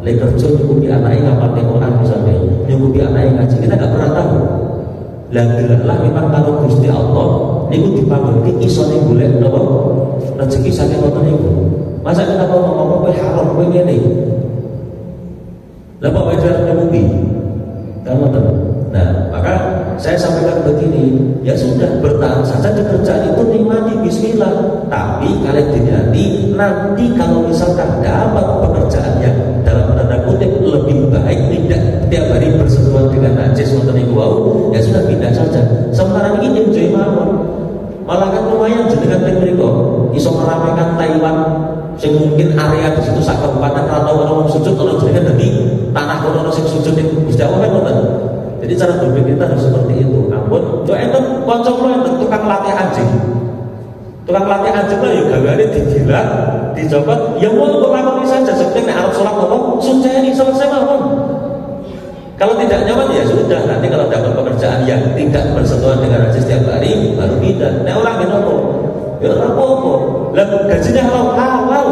Lek kerja nyukupi anaknya ngapal Quran misalnya, nyukupi anaknya ngaji, kita nggak pernah tahu. Lah memang kalau Gusti Allah niku dipanggerti iso ning golek napa rezeki saking ngoten niku. Masa kita mau ngomong kowe haram kowe ngene. Lah kok wajar nyukupi? Kan ngoten. Nah, maka saya sampaikan begini, ya sudah bertahan saja di kerjaan itu, nikmati bismillah. Tapi kalian diniati nanti kalau misalkan dapat pekerjaan yang dalam tanda kutip lebih baik, tidak tiap hari bersentuhan dengan najis wonten niku wau, ya sudah pindah saja. Sementara ini enjoy mawon. Malah kan lumayan jenengan teng mriku iso meramaikan Taiwan sing mungkin area di situ sak kabupaten atau orang sujud kalau jenengan dadi tanah kono sing sujud ning Gusti Allah kan ngoten. Jadi cara berpikir kita harus seperti itu. Ampun, yo enten kanca kula enten tukang latih anjing. Tukang latih anjing lah yo gawane dijilat, dicopot, ya mau lakoni saja seperti nek arep salat apa, suceni selesai mawon. Kalau tidak nyaman ya sudah, nanti kalau dapat pekerjaan yang tidak bersentuhan dengan najis setiap hari baru pindah. Nek orang ngene ya ora apa-apa. Lah gajinya halal.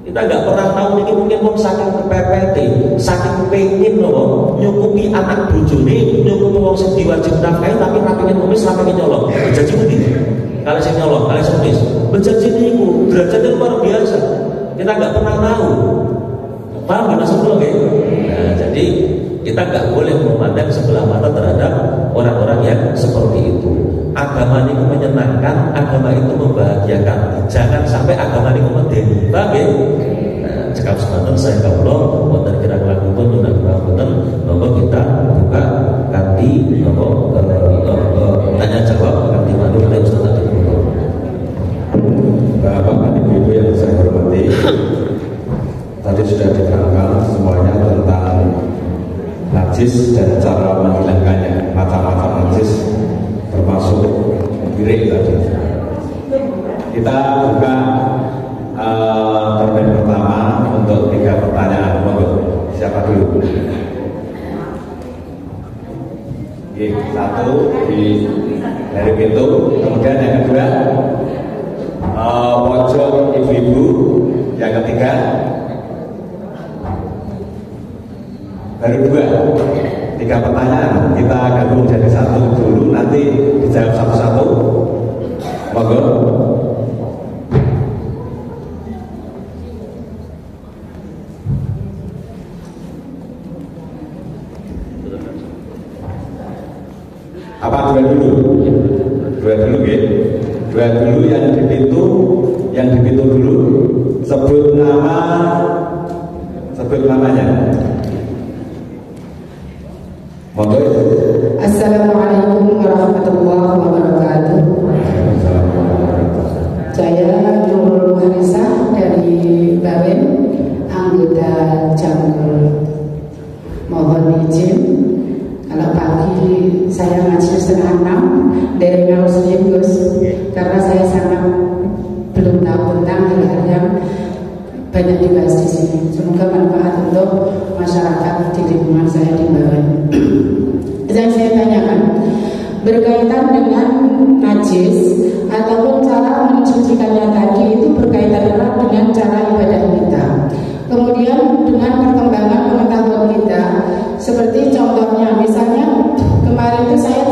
Kita nggak pernah tahu ini mungkin wong saking PPT, saking pengen loh nyukupi anak bojone, nyukupi wong sing diwajib nafkahi tapi ra pengen nulis, ra pengen nyolong. Berjanji ngendi? Kalau sing nyolong, kalau sing nulis. Berjanji niku derajatnya luar biasa. Kita nggak pernah tahu. Paham nggak maksud kula nggih? Nah, jadi kita nggak boleh memandang sebelah mata terhadap orang-orang yang seperti itu. Agama ini menyenangkan, agama itu membahagiakan. Jangan sampai agama ini medeni. Paham ya? Nah, cekap semanten saya kawula wonten kira-kira pun mudah-mudahan bahwa kita buka kanthi tanya jawab kanthi manut oleh Ustaz Abdul. Bapak dan Ibu yang saya hormati, tadi sudah diterangkan semuanya tentang najis dan cara menghilangkannya, macam-macam najis termasuk giring tadi. Kita buka termin pertama untuk 3 pertanyaan. Monggo, siapa dulu? Satu dari pintu, kemudian yang kedua pojok ibu-ibu, yang ketiga baru 2. 3 pertanyaan kita gabung jadi 1 dulu, nanti dijawab satu-satu. Monggo. Apa 2 dulu? 2 dulu ya. 2 dulu yang di pintu dulu. Sebut namanya. Monggo. Assalamualaikum warahmatullahi wabarakatuh. Saya Nurul Harisah dari Bawen, anggota Jamul. Mohon izin, kalau pagi saya ngaji 5:30 dari Muslim Gus, karena saya sangat belum tahu tentang hal-hal yang banyak dibahas di sini. Semoga manfaat untuk masyarakat di lingkungan saya di Bawen. Yang saya tanyakan berkaitan dengan najis ataupun cara mensucikannya tadi itu berkaitan erat dengan cara ibadah kita. Kemudian dengan perkembangan pengetahuan kita, seperti contohnya misalnya kemarin itu saya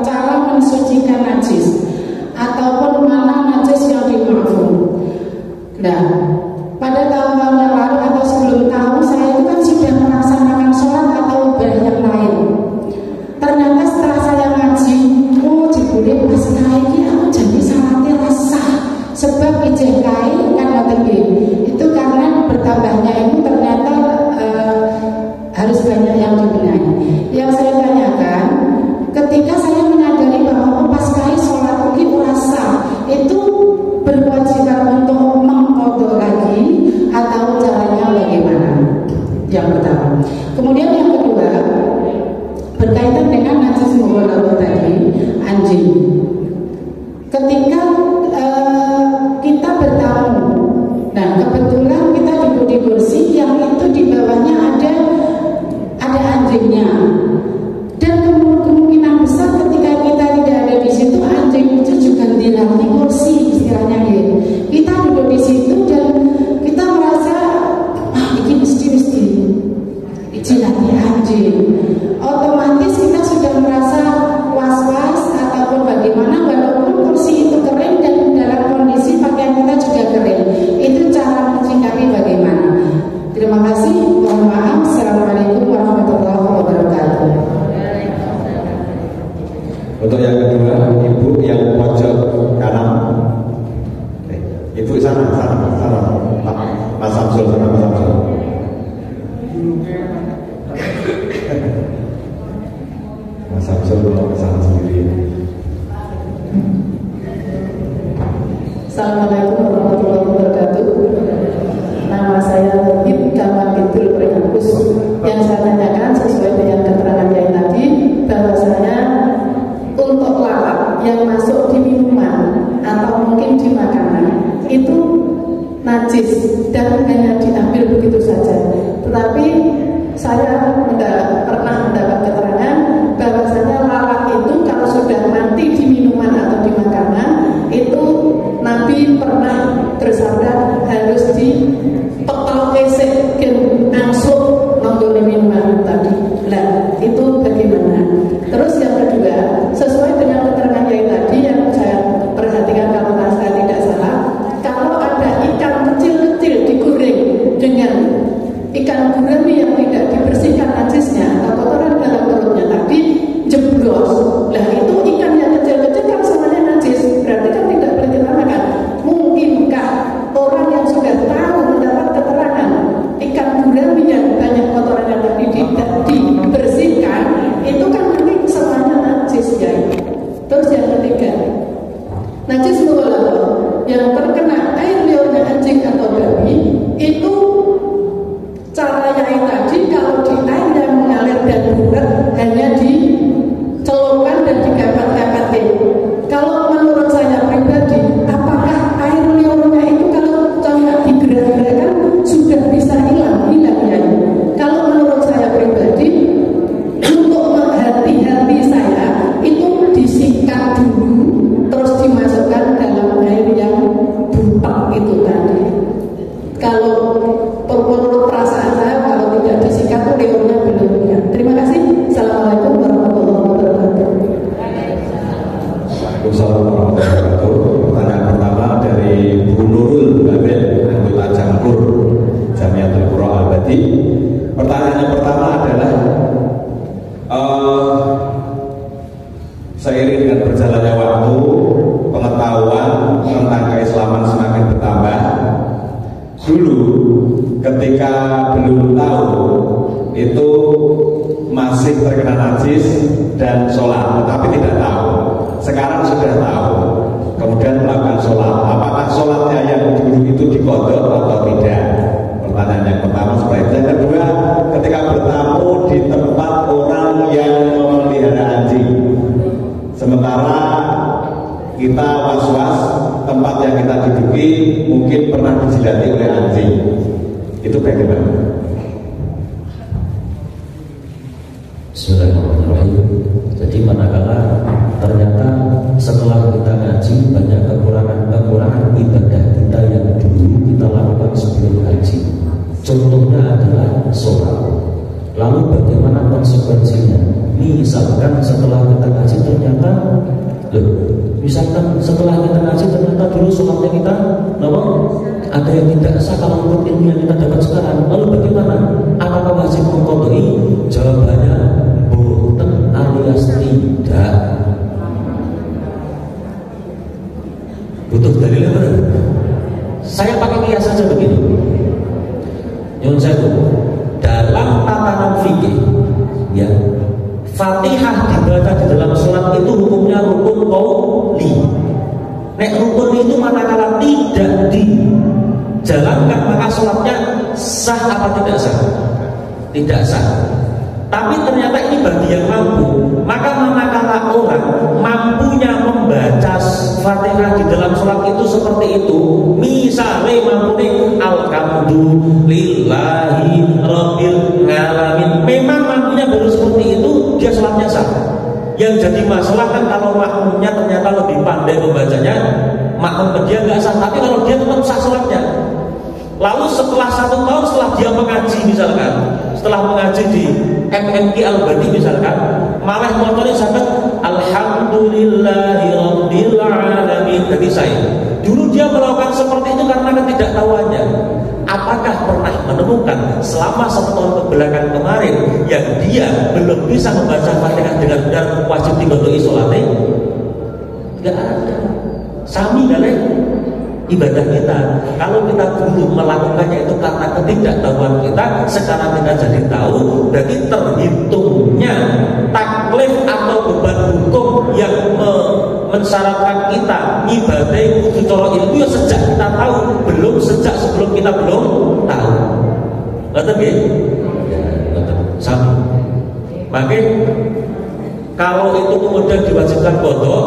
cara mensucikan najis ataupun mana najis yang dimaafkan. Nah, pada tahun-tahun yang lalu atau sebelum tahun saya itu kan sudah melaksanakan sholat atau ibadah yang lain. Ternyata setelah saya ngaji, jebule pas kain aku jadi sangat rasa sebab ijeh kain kan ngoten nggih. Itu karena bertambahnya itu ternyata harus banyak yang dibenahi. Yang saya tanyakan, ketika saya menyadari bahwa pas kain sholat mungkin rasa itu berkewajiban untuk mengqadha lagi atau caranya bagaimana? Yang pertama. Kemudian yang kedua, berkaitan dengan najis mughalladah tadi, anjing. Ketika kita bertamu, nah kebetulan kita duduk di kursi yang itu di bawahnya ada anjingnya, dan kemungkinan besar ketika kita tidak ada di situ, anjing itu juga dilatih kursi istilahnya ya. Kita duduk di situ dan kita merasa ini mesti dilatih anjing. Otomatis kita sudah merasa was-was ataupun bagaimana, walaupun kursi itu kering dan dalam kondisi pakaian kita juga kering. Itu cara mencikapi bagaimana. Terima kasih. Mohon maaf. Assalamualaikum warahmatullahi wabarakatuh. Untuk yang kedua, ibu yang pojok kanan. Ibu sana. Mas Samsul sana, Mas Samsul. Mas Samsul mau kesana sendiri. Assalamualaikum warahmatullahi wabarakatuh. Nama saya Kamal Bintul Prihakus. Yang saya tanyakan sesuai dengan keterangan yang tadi, bahwasanya untuk lalat yang masuk di minuman atau mungkin di makanan itu najis dan hanya diambil begitu saja. Tetapi saya pernah mendapat keterangan bahwasanya lalat itu kalau sudah mati di minuman atau di makanan itu Nabi pernah bersabda harus dipetal kesek langsung menggoleh minuman tadi. Nah, itu bagaimana? Terus yang kedua, sesuai dengan keterangan yang tadi yang saya perhatikan kalau saya tidak salah, kalau ada ikan kecil-kecil digoreng dengan ikan gurami yang tidak dibersihkan najisnya atau kotoran dalam perutnya tadi jeblos, lah itu ikan yang kecil-kecil kan semuanya najis, berarti kan tidak boleh kita makan. Mungkinkah orang yang sudah tahu mendapat keterangan ikan gurami yang banyak kotoran yang tadi tidak dibersihkan itu kan nanti semuanya najis ya. Terus yang ketiga, najis mughalladah yang terkena air liurnya anjing atau babi itu caranya tadi kalau di air yang mengalir dan bulat hanya dicelupkan dan digapat-gapatin. Kalau menurut saya pribadi, apakah air liurnya itu kalau coba digerak-gerakkan sudah bisa hilang ya? Kalau menurut saya pribadi, untuk hati-hati saya itu disikat dulu terus dimasukkan dalam air yang butek itu tadi. Kalau menurut perasaan saya, kalau tidak disikat liurnya belum ya. Terima kasih. Assalamualaikum warahmatullahi wabarakatuh. Waalaikumsalam warahmatullahi wabarakatuh. Pertanyaan pertama dari Bu Nurul Babel, anggota Jamkur Jamiatul Qura Al-Badi. Pertanyaan yang pertama adalah seiring dengan berjalannya waktu, pengetahuan tentang keislaman semakin bertambah. Dulu ketika belum tahu itu masih terkena najis dan sholat, tetapi tidak tahu. Sekarang sudah tahu, kemudian melakukan sholat. Apakah sholatnya yang dulu itu diqadha atau tidak? Pertanyaan yang pertama seperti itu. Yang kedua, ketika bertamu di tempat orang yang memelihara anjing, sementara kita was-was tempat yang kita duduki mungkin pernah dijilati oleh anjing. Bismillahirrahmanirrahim. Jadi manakala ternyata setelah kita ngaji banyak kekurangan ibadah kita yang dulu kita lakukan sebelum haji. Contohnya adalah sholat. Lalu bagaimana konsekuensinya? Misalkan setelah kita ngaji ternyata ternyata dulu sholatnya kita ada yang tidak sah kalau menurut ilmu yang kita dapat sekarang. Lalu bagaimana? Apakah wajib mengqadai? Jawabannya boten alias tidak. Butuh dalilnya benar. Saya pakai kias saja begini. Yang saya dalam tatanan fikih, ya, Fatihah dibaca di dalam sholat itu hukumnya rukun qauli. Nek rukun itu manakala tidak dijalankan maka sholatnya sah apa tidak sah? Tidak sah. Tapi ternyata ini bagi yang mampu. Maka manakala orang mampunya membaca Fatihah di dalam sholat itu seperti itu, misalnya mampu alhamdulillahi rabbil alamin, memang mampunya baru seperti itu, dia sholatnya sah. Yang jadi masalah kan kalau makmumnya ternyata lebih pandai membacanya, makmum dia nggak sah. Tapi kalau dia tetap sah sholatnya. Lalu setelah 1 tahun setelah dia mengaji misalkan, setelah mengaji di MMQ Al-Bani misalkan, malah motornya sampai alhamdulillahi rabbil alamin. Jadi saya dulu dia melakukan seperti itu karena ketidaktahuannya. Apakah pernah menemukan selama 1 tahun kebelakang kemarin yang dia belum bisa membaca Fatihah dengan benar wajib digodoi sholatnya? Tidak ada. Sami galek ibadah kita. Kalau kita dulu melakukannya itu karena ketidaktahuan kita, sekarang kita jadi tahu, berarti terhitungnya taklif atau beban hukum yang mensyaratkan kita ibadah kudu cara ilmu ya sejak kita tahu, belum sejak sebelum kita belum tahu. Betul nggih? Betul. Sama. Maka kalau itu kemudian diwajibkan qadha,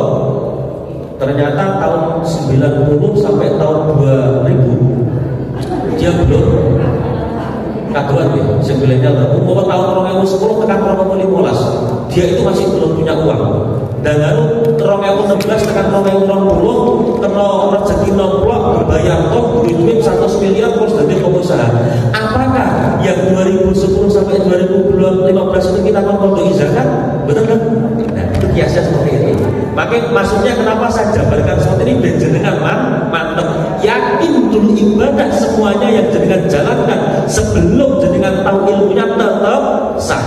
ternyata tahun 90 sampai tahun 2000 dia belum kaduan ya, sebenarnya umur tahun 2010 tekan 2015 dia itu masih belum punya uang. Dan lalu 2016 tekan 2020 kena rezeki nomplok berbayar toh duit 100 miliar terus jadi pengusaha. Apakah yang 2010 sampai 2015 itu kita mengkodoi zakat? Betul kan? Nah, itu kiasnya seperti itu. Makanya maksudnya kenapa saya jabarkan seperti ini dan jenengan mantep yakin dulu ibadah semuanya yang jenengan jalankan sebelum jenengan tahu ilmunya tetap sah.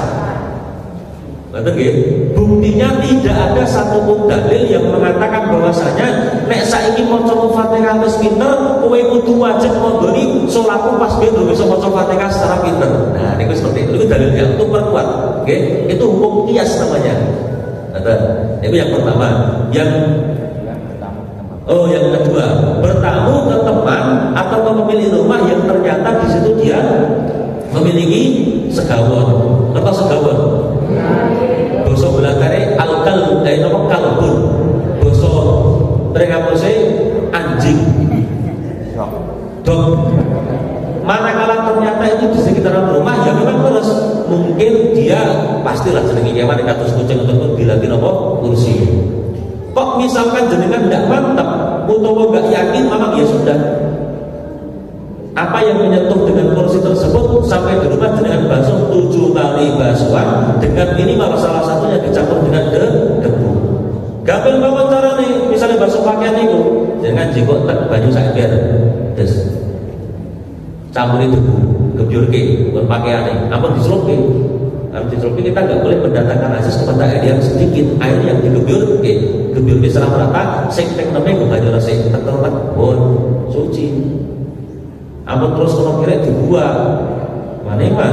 Betul nggih? Buktinya tidak ada satupun dalil yang mengatakan bahwasanya nek saiki maca Fatihah wis pinter, kowe kudu wajib ngodoni salatmu pas ben bisa maca Fatihah secara pinter. Nah, niku seperti itu dalil yang itu perkuat. Nggih, itu hukum kias namanya. Betul. Itu yang pertama. Yang kedua, bertamu ke teman atau ke pemilik rumah yang ternyata di situ dia memiliki segawon. Apa segawon? Basa Belandane alkal, nama kalbun. Basa Trekapose anjing. Dok. Manakala ternyata itu di sekitaran rumah, ya memang terus mungkin dia pastilah jenenge kewan kados kucing ataupun dilagi napa kursi. Kok misalkan jenengan tidak mantap utawa enggak yakin, memang ya sudah. Apa yang menyentuh dengan kursi tersebut sampai di rumah dengan basuh 7 kali basuhan dengan minimal salah satunya dicampur dengan debu. Gampang banget cara nih, misalnya basuh pakaian itu dengan jenggot tak banyu sak biar terus campuri debu, gebyurke buat pakaiannya. Apa dicelupke? Kalau dicelupke kita nggak boleh mendatangkan asis kepada air yang sedikit, air yang digebyurke, gebyurke secara merata, sing teng nembe banyu resik tetel bon suci. Ampun terus kalau kira dibuang, mana?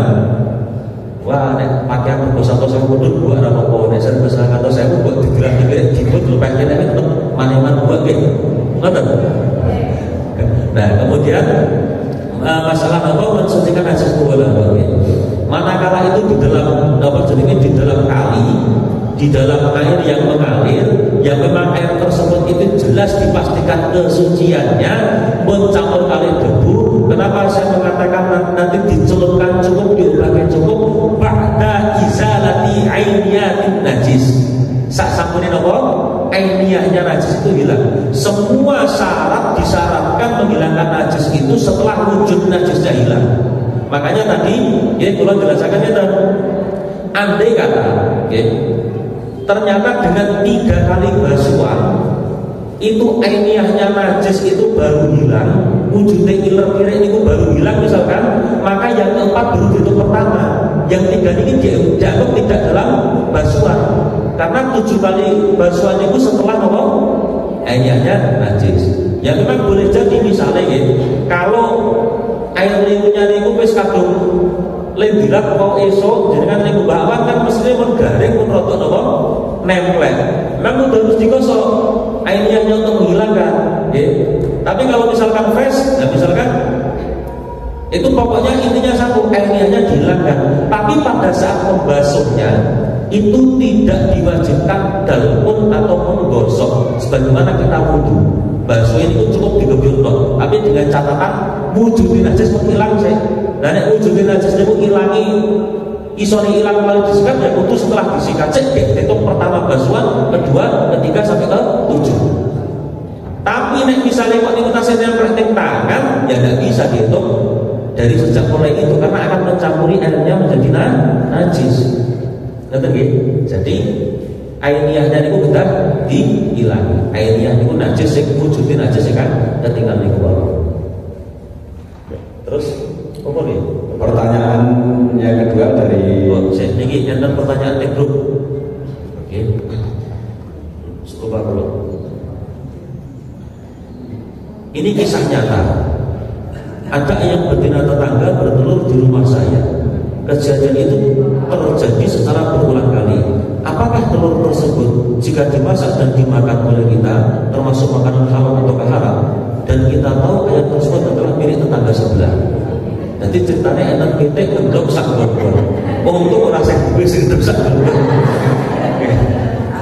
Wah, nek pakaian berbahasa atau saya mundur buat apa-apa, nek saya berbahasa atau saya buat digerak dibut lu pakaian nek itu mana buat gitu, ngerti? Nah kemudian masalah apa mensucikan ajas bola, manakala itu di dalam di dalam kali, di dalam air yang mengalir, yang memang air tersebut itu jelas dipastikan kesuciannya, pun campur kali debu. Kenapa saya mengatakan nanti dicelupkan cukup, diubahkan cukup ba'da izalati najis itu hilang. Semua syarat disyaratkan menghilangkan najis itu setelah wujud najisnya hilang. Makanya tadi ya kalau jelaskan itu, andai kata ya, ternyata dengan 3 kali basuhan itu ainiyahnya najis itu baru hilang, wujudnya iler itu baru hilang misalkan, maka yang keempat baru itu pertama, yang 3 ini dianggap tidak dalam basuhan, karena 7 kali basuhan itu setelah apa? Ainiyahnya najis. Ya memang boleh jadi misalnya ya, kalau air liurnya niku wis kadung lendirak kok esok jenengan niku bawang kan mesti mun garing mun rada napa nempel. Memang udah harus digosok airnya untuk menghilangkan, ya. Tapi kalau misalkan fresh, nah misalkan itu pokoknya intinya satu, airnya dihilangkan. Tapi pada saat membasuhnya itu tidak diwajibkan dalpun ataupun gosok sebagaimana kita wudu. Basuh ini cukup digebyur, tapi dengan catatan wujudin najis menghilang sih. Dan yang wujudin najis itu hilangi isoni hilang kali disikat ya kudu setelah disikat cek hitung pertama basuhan, kedua, ketiga sampai ke 7. Tapi nek misalnya kok niku tasnya nempel tangan ya tidak bisa dihitung dari sejak mulai itu karena akan mencampuri airnya menjadi najis. Ngerti nggih? Jadi ainiyahnya niku kita dihilangi. Ainiyah niku najis sing wujudin najis kan ketinggal niku wae. Terus apa nih? Pertanyaan yang kedua dari niki enten pertanyaan di grup. Oke. Cukup dulu. Ini kisah nyata. Ada ayam betina tetangga bertelur di rumah saya. Kejadian itu terjadi secara berulang kali. Apakah telur tersebut jika dimasak dan dimakan oleh kita termasuk makanan halal atau haram? Dan kita tahu ayam tersebut adalah milik tetangga sebelah. Nanti ceritanya enak kita ngendok sak gorgon. Untuk orang sing duwe sing ngendok sak gorgon.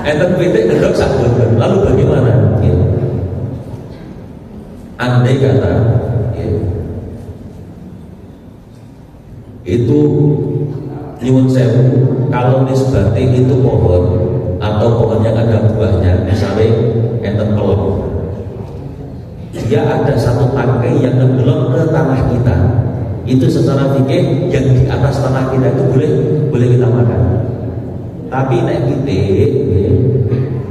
Enak kita ngendok sak gorgon. Lalu bagaimana? Ya. Andai kata ya, itu nyuwun sewu kalau nisbate itu pohon atau pohon yang ada buahnya, misalnya enten kelon, dia ada satu tangkai yang ngedelok ke tanah kita. Itu secara fikih yang di atas tanah kita itu boleh kita makan. Tapi nek kita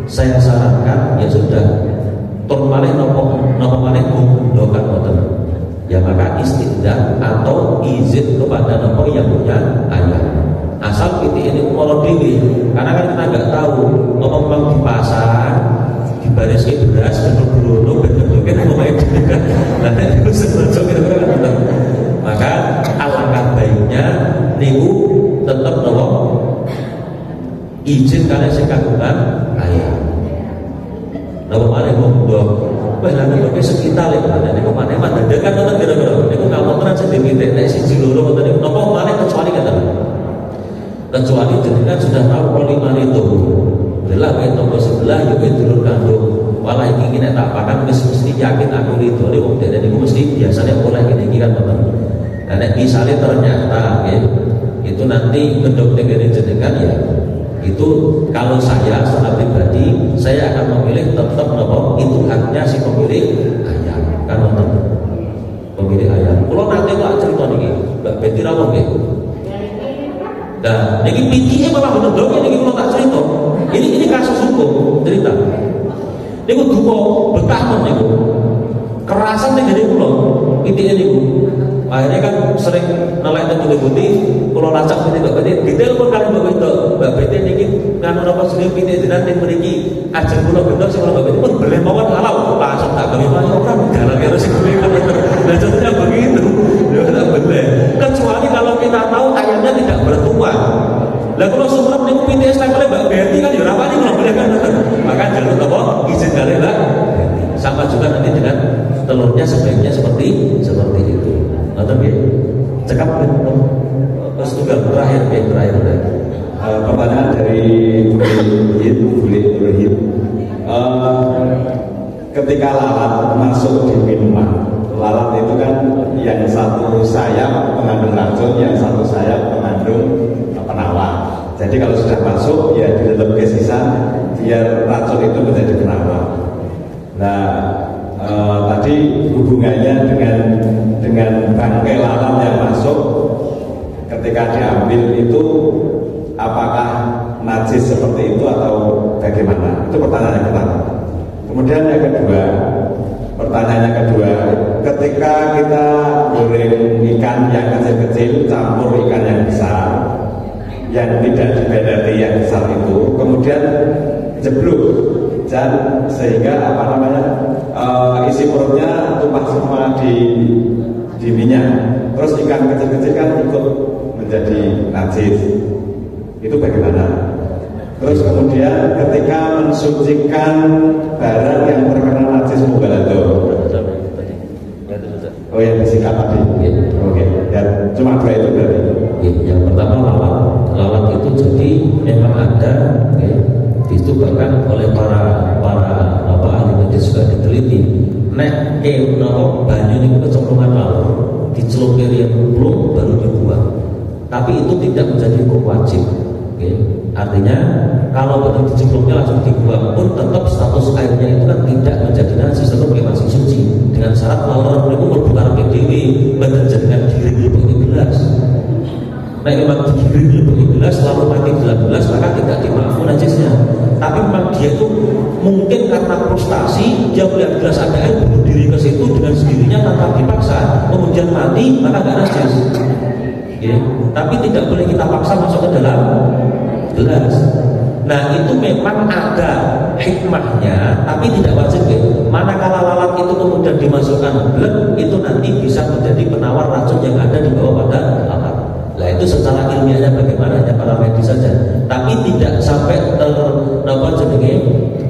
saya sarankan ya sudah tur malih nopo malih menggundokan motor. Ya maka istidzan atau izin kepada nopo yang punya ayam. Asal kita ini umur dewi, karena kan kita nggak tahu ngomong di pasar di baris beras dan berulang bentuknya lumayan juga. Nah itu sebetulnya kira-kira maka alangkah baiknya niku tetap nopo izin kalian sekagungan ayam. Nopo malih ngomong wah nanti pakai sekitar lek ada niku maneh mah dadak kan kira-kira niku ngamontenan sedikit nek siji loro ngoten niku nopo malih kecuali kata kecuali jenengan sudah tahu poliman itu adalah kayak toko sebelah ya dulur kandung walah iki nek tak pakan wis mesti yakin aku itu wong dene niku mesti biasanya oleh iki kan teman. Nah nek misalnya ternyata ya, itu nanti ngedok negeri jenengan ya itu kalau saya secara pribadi saya akan memilih tetap nopo itu haknya si pemilik ayam kan nonton pemilik ayam. Kalau nanti tak cerita nih Mbak Betty apa nggih? Nah, ini pintinya malah menodong ini kalau tak cerita. Ini kasus hukum cerita. Ini gue duko betah nih gue kerasan nih dari pulau pintinya nih gue. Akhirnya kan sering nelayan putih-putih kalau lacak pinti Mbak Betty detail pun kali Mbak Betty ini kan apa sendiri pinti nanti memiliki ajar pulau bener sih kalau Mbak Betty pun boleh mawar halau langsung tak kami mau orang jalan harus sendiri kan nah contohnya begitu ya tidak boleh kecuali kalau kita tahu ayamnya tidak bertuan. Lah kalau surat niku pinti levelnya Mbak Betty kan ya rapane kalau boleh kan maka jalur apa izin kali Mbak sama juga nanti dengan telurnya sebaiknya seperti itu. Atau ya, cekap terus juga terakhir. Pertanyaan dari Bulit. Ketika lalat masuk di minuman, lalat itu kan yang satu sayap mengandung racun, yang satu sayap mengandung penawar. Jadi kalau sudah masuk ya ditutup ke sisa biar racun itu menjadi penawar. Nah, tadi hubungannya dengan bangkai lalat yang masuk ketika diambil itu apakah najis seperti itu atau bagaimana? Itu pertanyaan yang pertama. Kemudian yang kedua, pertanyaan yang kedua, ketika kita goreng ikan yang kecil-kecil campur ikan yang besar, yang tidak dibedati yang besar itu, kemudian jeblok dan sehingga isi perutnya tumpah semua di minyak. Terus ikan kecil-kecil kan ikut menjadi najis. Itu bagaimana? Terus kemudian ketika mensucikan barang yang terkena najis mughaladzah. Oh yang disikat tadi. Oke. Ya, cuma dua itu berarti. Yang pertama lalat itu jadi memang ada. Itu bahkan oleh para ahli medis juga diteliti. Nek banyu ini kecenderungan laut dicelupir yang belum baru dibuang. Tapi itu tidak menjadi hukum wajib. Artinya kalau betul dicelupnya langsung dibuang pun tetap status airnya itu kan tidak menjadi najis, tetap masih suci. Dengan syarat kalau orang itu berbuka PDW dengan diri lebih gelas. Nah memang diri lebih gelas lalu mati 19 maka tidak dimaafkan najisnya. Tapi memang dia itu mungkin karena frustasi dia melihat gelas ada air bunuh diri ke situ dengan sendirinya tanpa dipaksa, kemudian mati maka nggak najis. Tapi tidak boleh kita paksa masuk ke dalam gelas. Nah itu memang ada hikmahnya, tapi tidak wajib. Manakala lalat itu kemudian dimasukkan blek, itu nanti bisa menjadi penawar racun yang ada di bawah pada lalat. Nah itu secara ilmiahnya bagaimana hanya para medis saja, tapi tidak sampai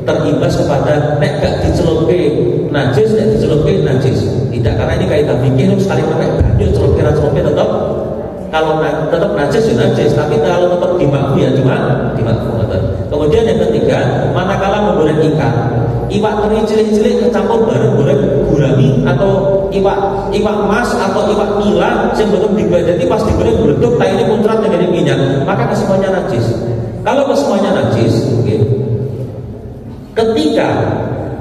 terimbas kepada nek gak dicelupi najis, nek dicelupi najis. Tidak, karena ini kaidah fikih sekali pakai banyu celupi tetap kalau tetap najis ya najis, tapi kalau tetap dimakfu ya cuma dimakfu. Kemudian yang ketiga, manakala menggoreng iwak teri cilik-cilik kecampur bareng goreng gurami atau iwak mas atau iwak nila yang belum dibedati pas digoreng meletup, tak ini muncrat dengan minyak, maka kesemuanya najis. Kalau kesemuanya najis, ketika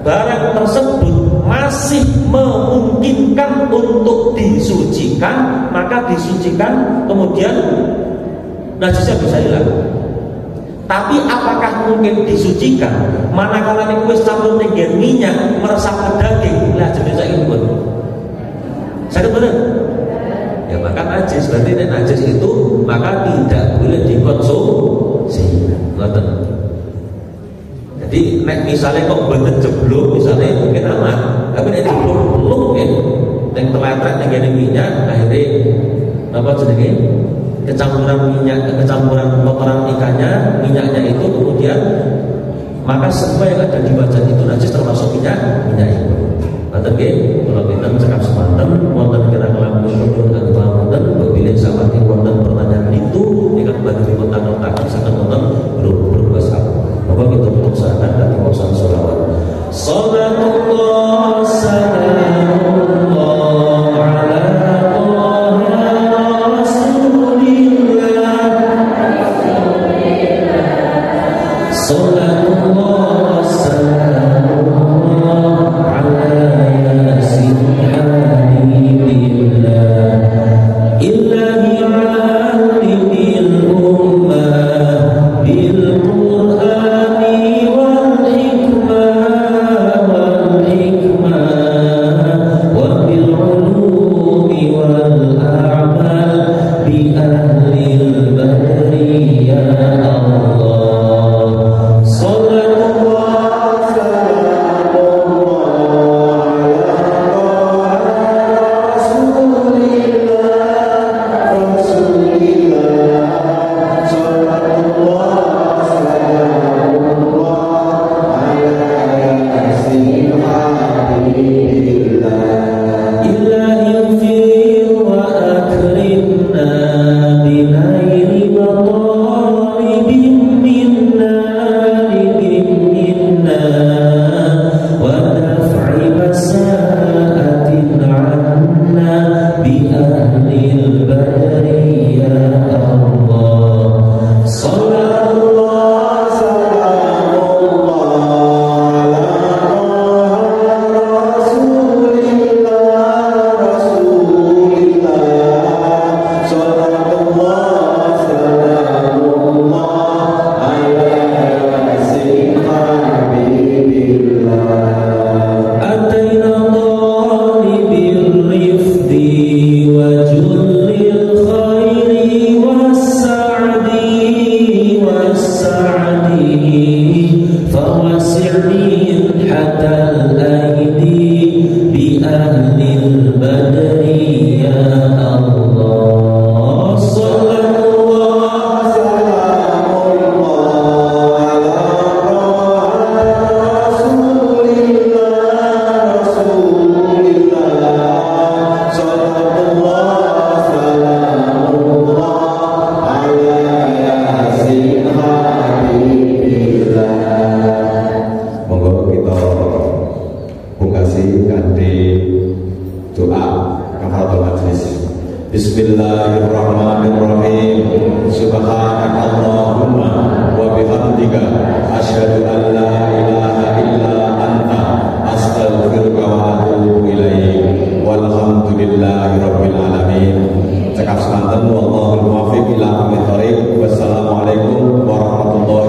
barang tersebut masih memungkinkan untuk disucikan, maka disucikan, kemudian najisnya bisa hilang. Tapi apakah mungkin disucikan manakala ini wis campur dengan minyak meresap ke daging? Lah jenis ini pun sakit benar? Ya maka najis. Berarti najis itu maka tidak boleh dikonsumsi. Jadi misalnya kok bener jeblok misalnya mungkin aman, tapi nek jeblok belum yang terletak dengan minyak akhirnya kecampuran kotoran ikannya, minyaknya itu kemudian maka semua yang ada di wajan itu najis termasuk minyak itu. Mboten nggih, kula pinten cekap semanten wonten kira-kira pun agama wonten bilih sampeyan wonten pertanyaan itu ingkang badhe dipun tanggokaken saged wonten berbahasa. Bapak kita tutup sahabat dan pesan sholawat. Salatullah salamullah ala Salatullah salamullah ala yasin habibillah illahi alimil ummah bil qur'ani wal hikmah wa bil ulumi wal a'mal bi ahlil badri ya Allah. Ilahi wa akrimna bi di doa kafaratul majlis. Bismillahirrahmanirrahim. Subhanakallahumma wa bihamdika asyhadu an la ilaha illa anta astaghfiruka wa atubu ilaik. Walhamdulillahirabbil alamin. Cekap semanten wallahul muwaffiq ila aqwamit thoriq. Wassalamualaikum warahmatullahi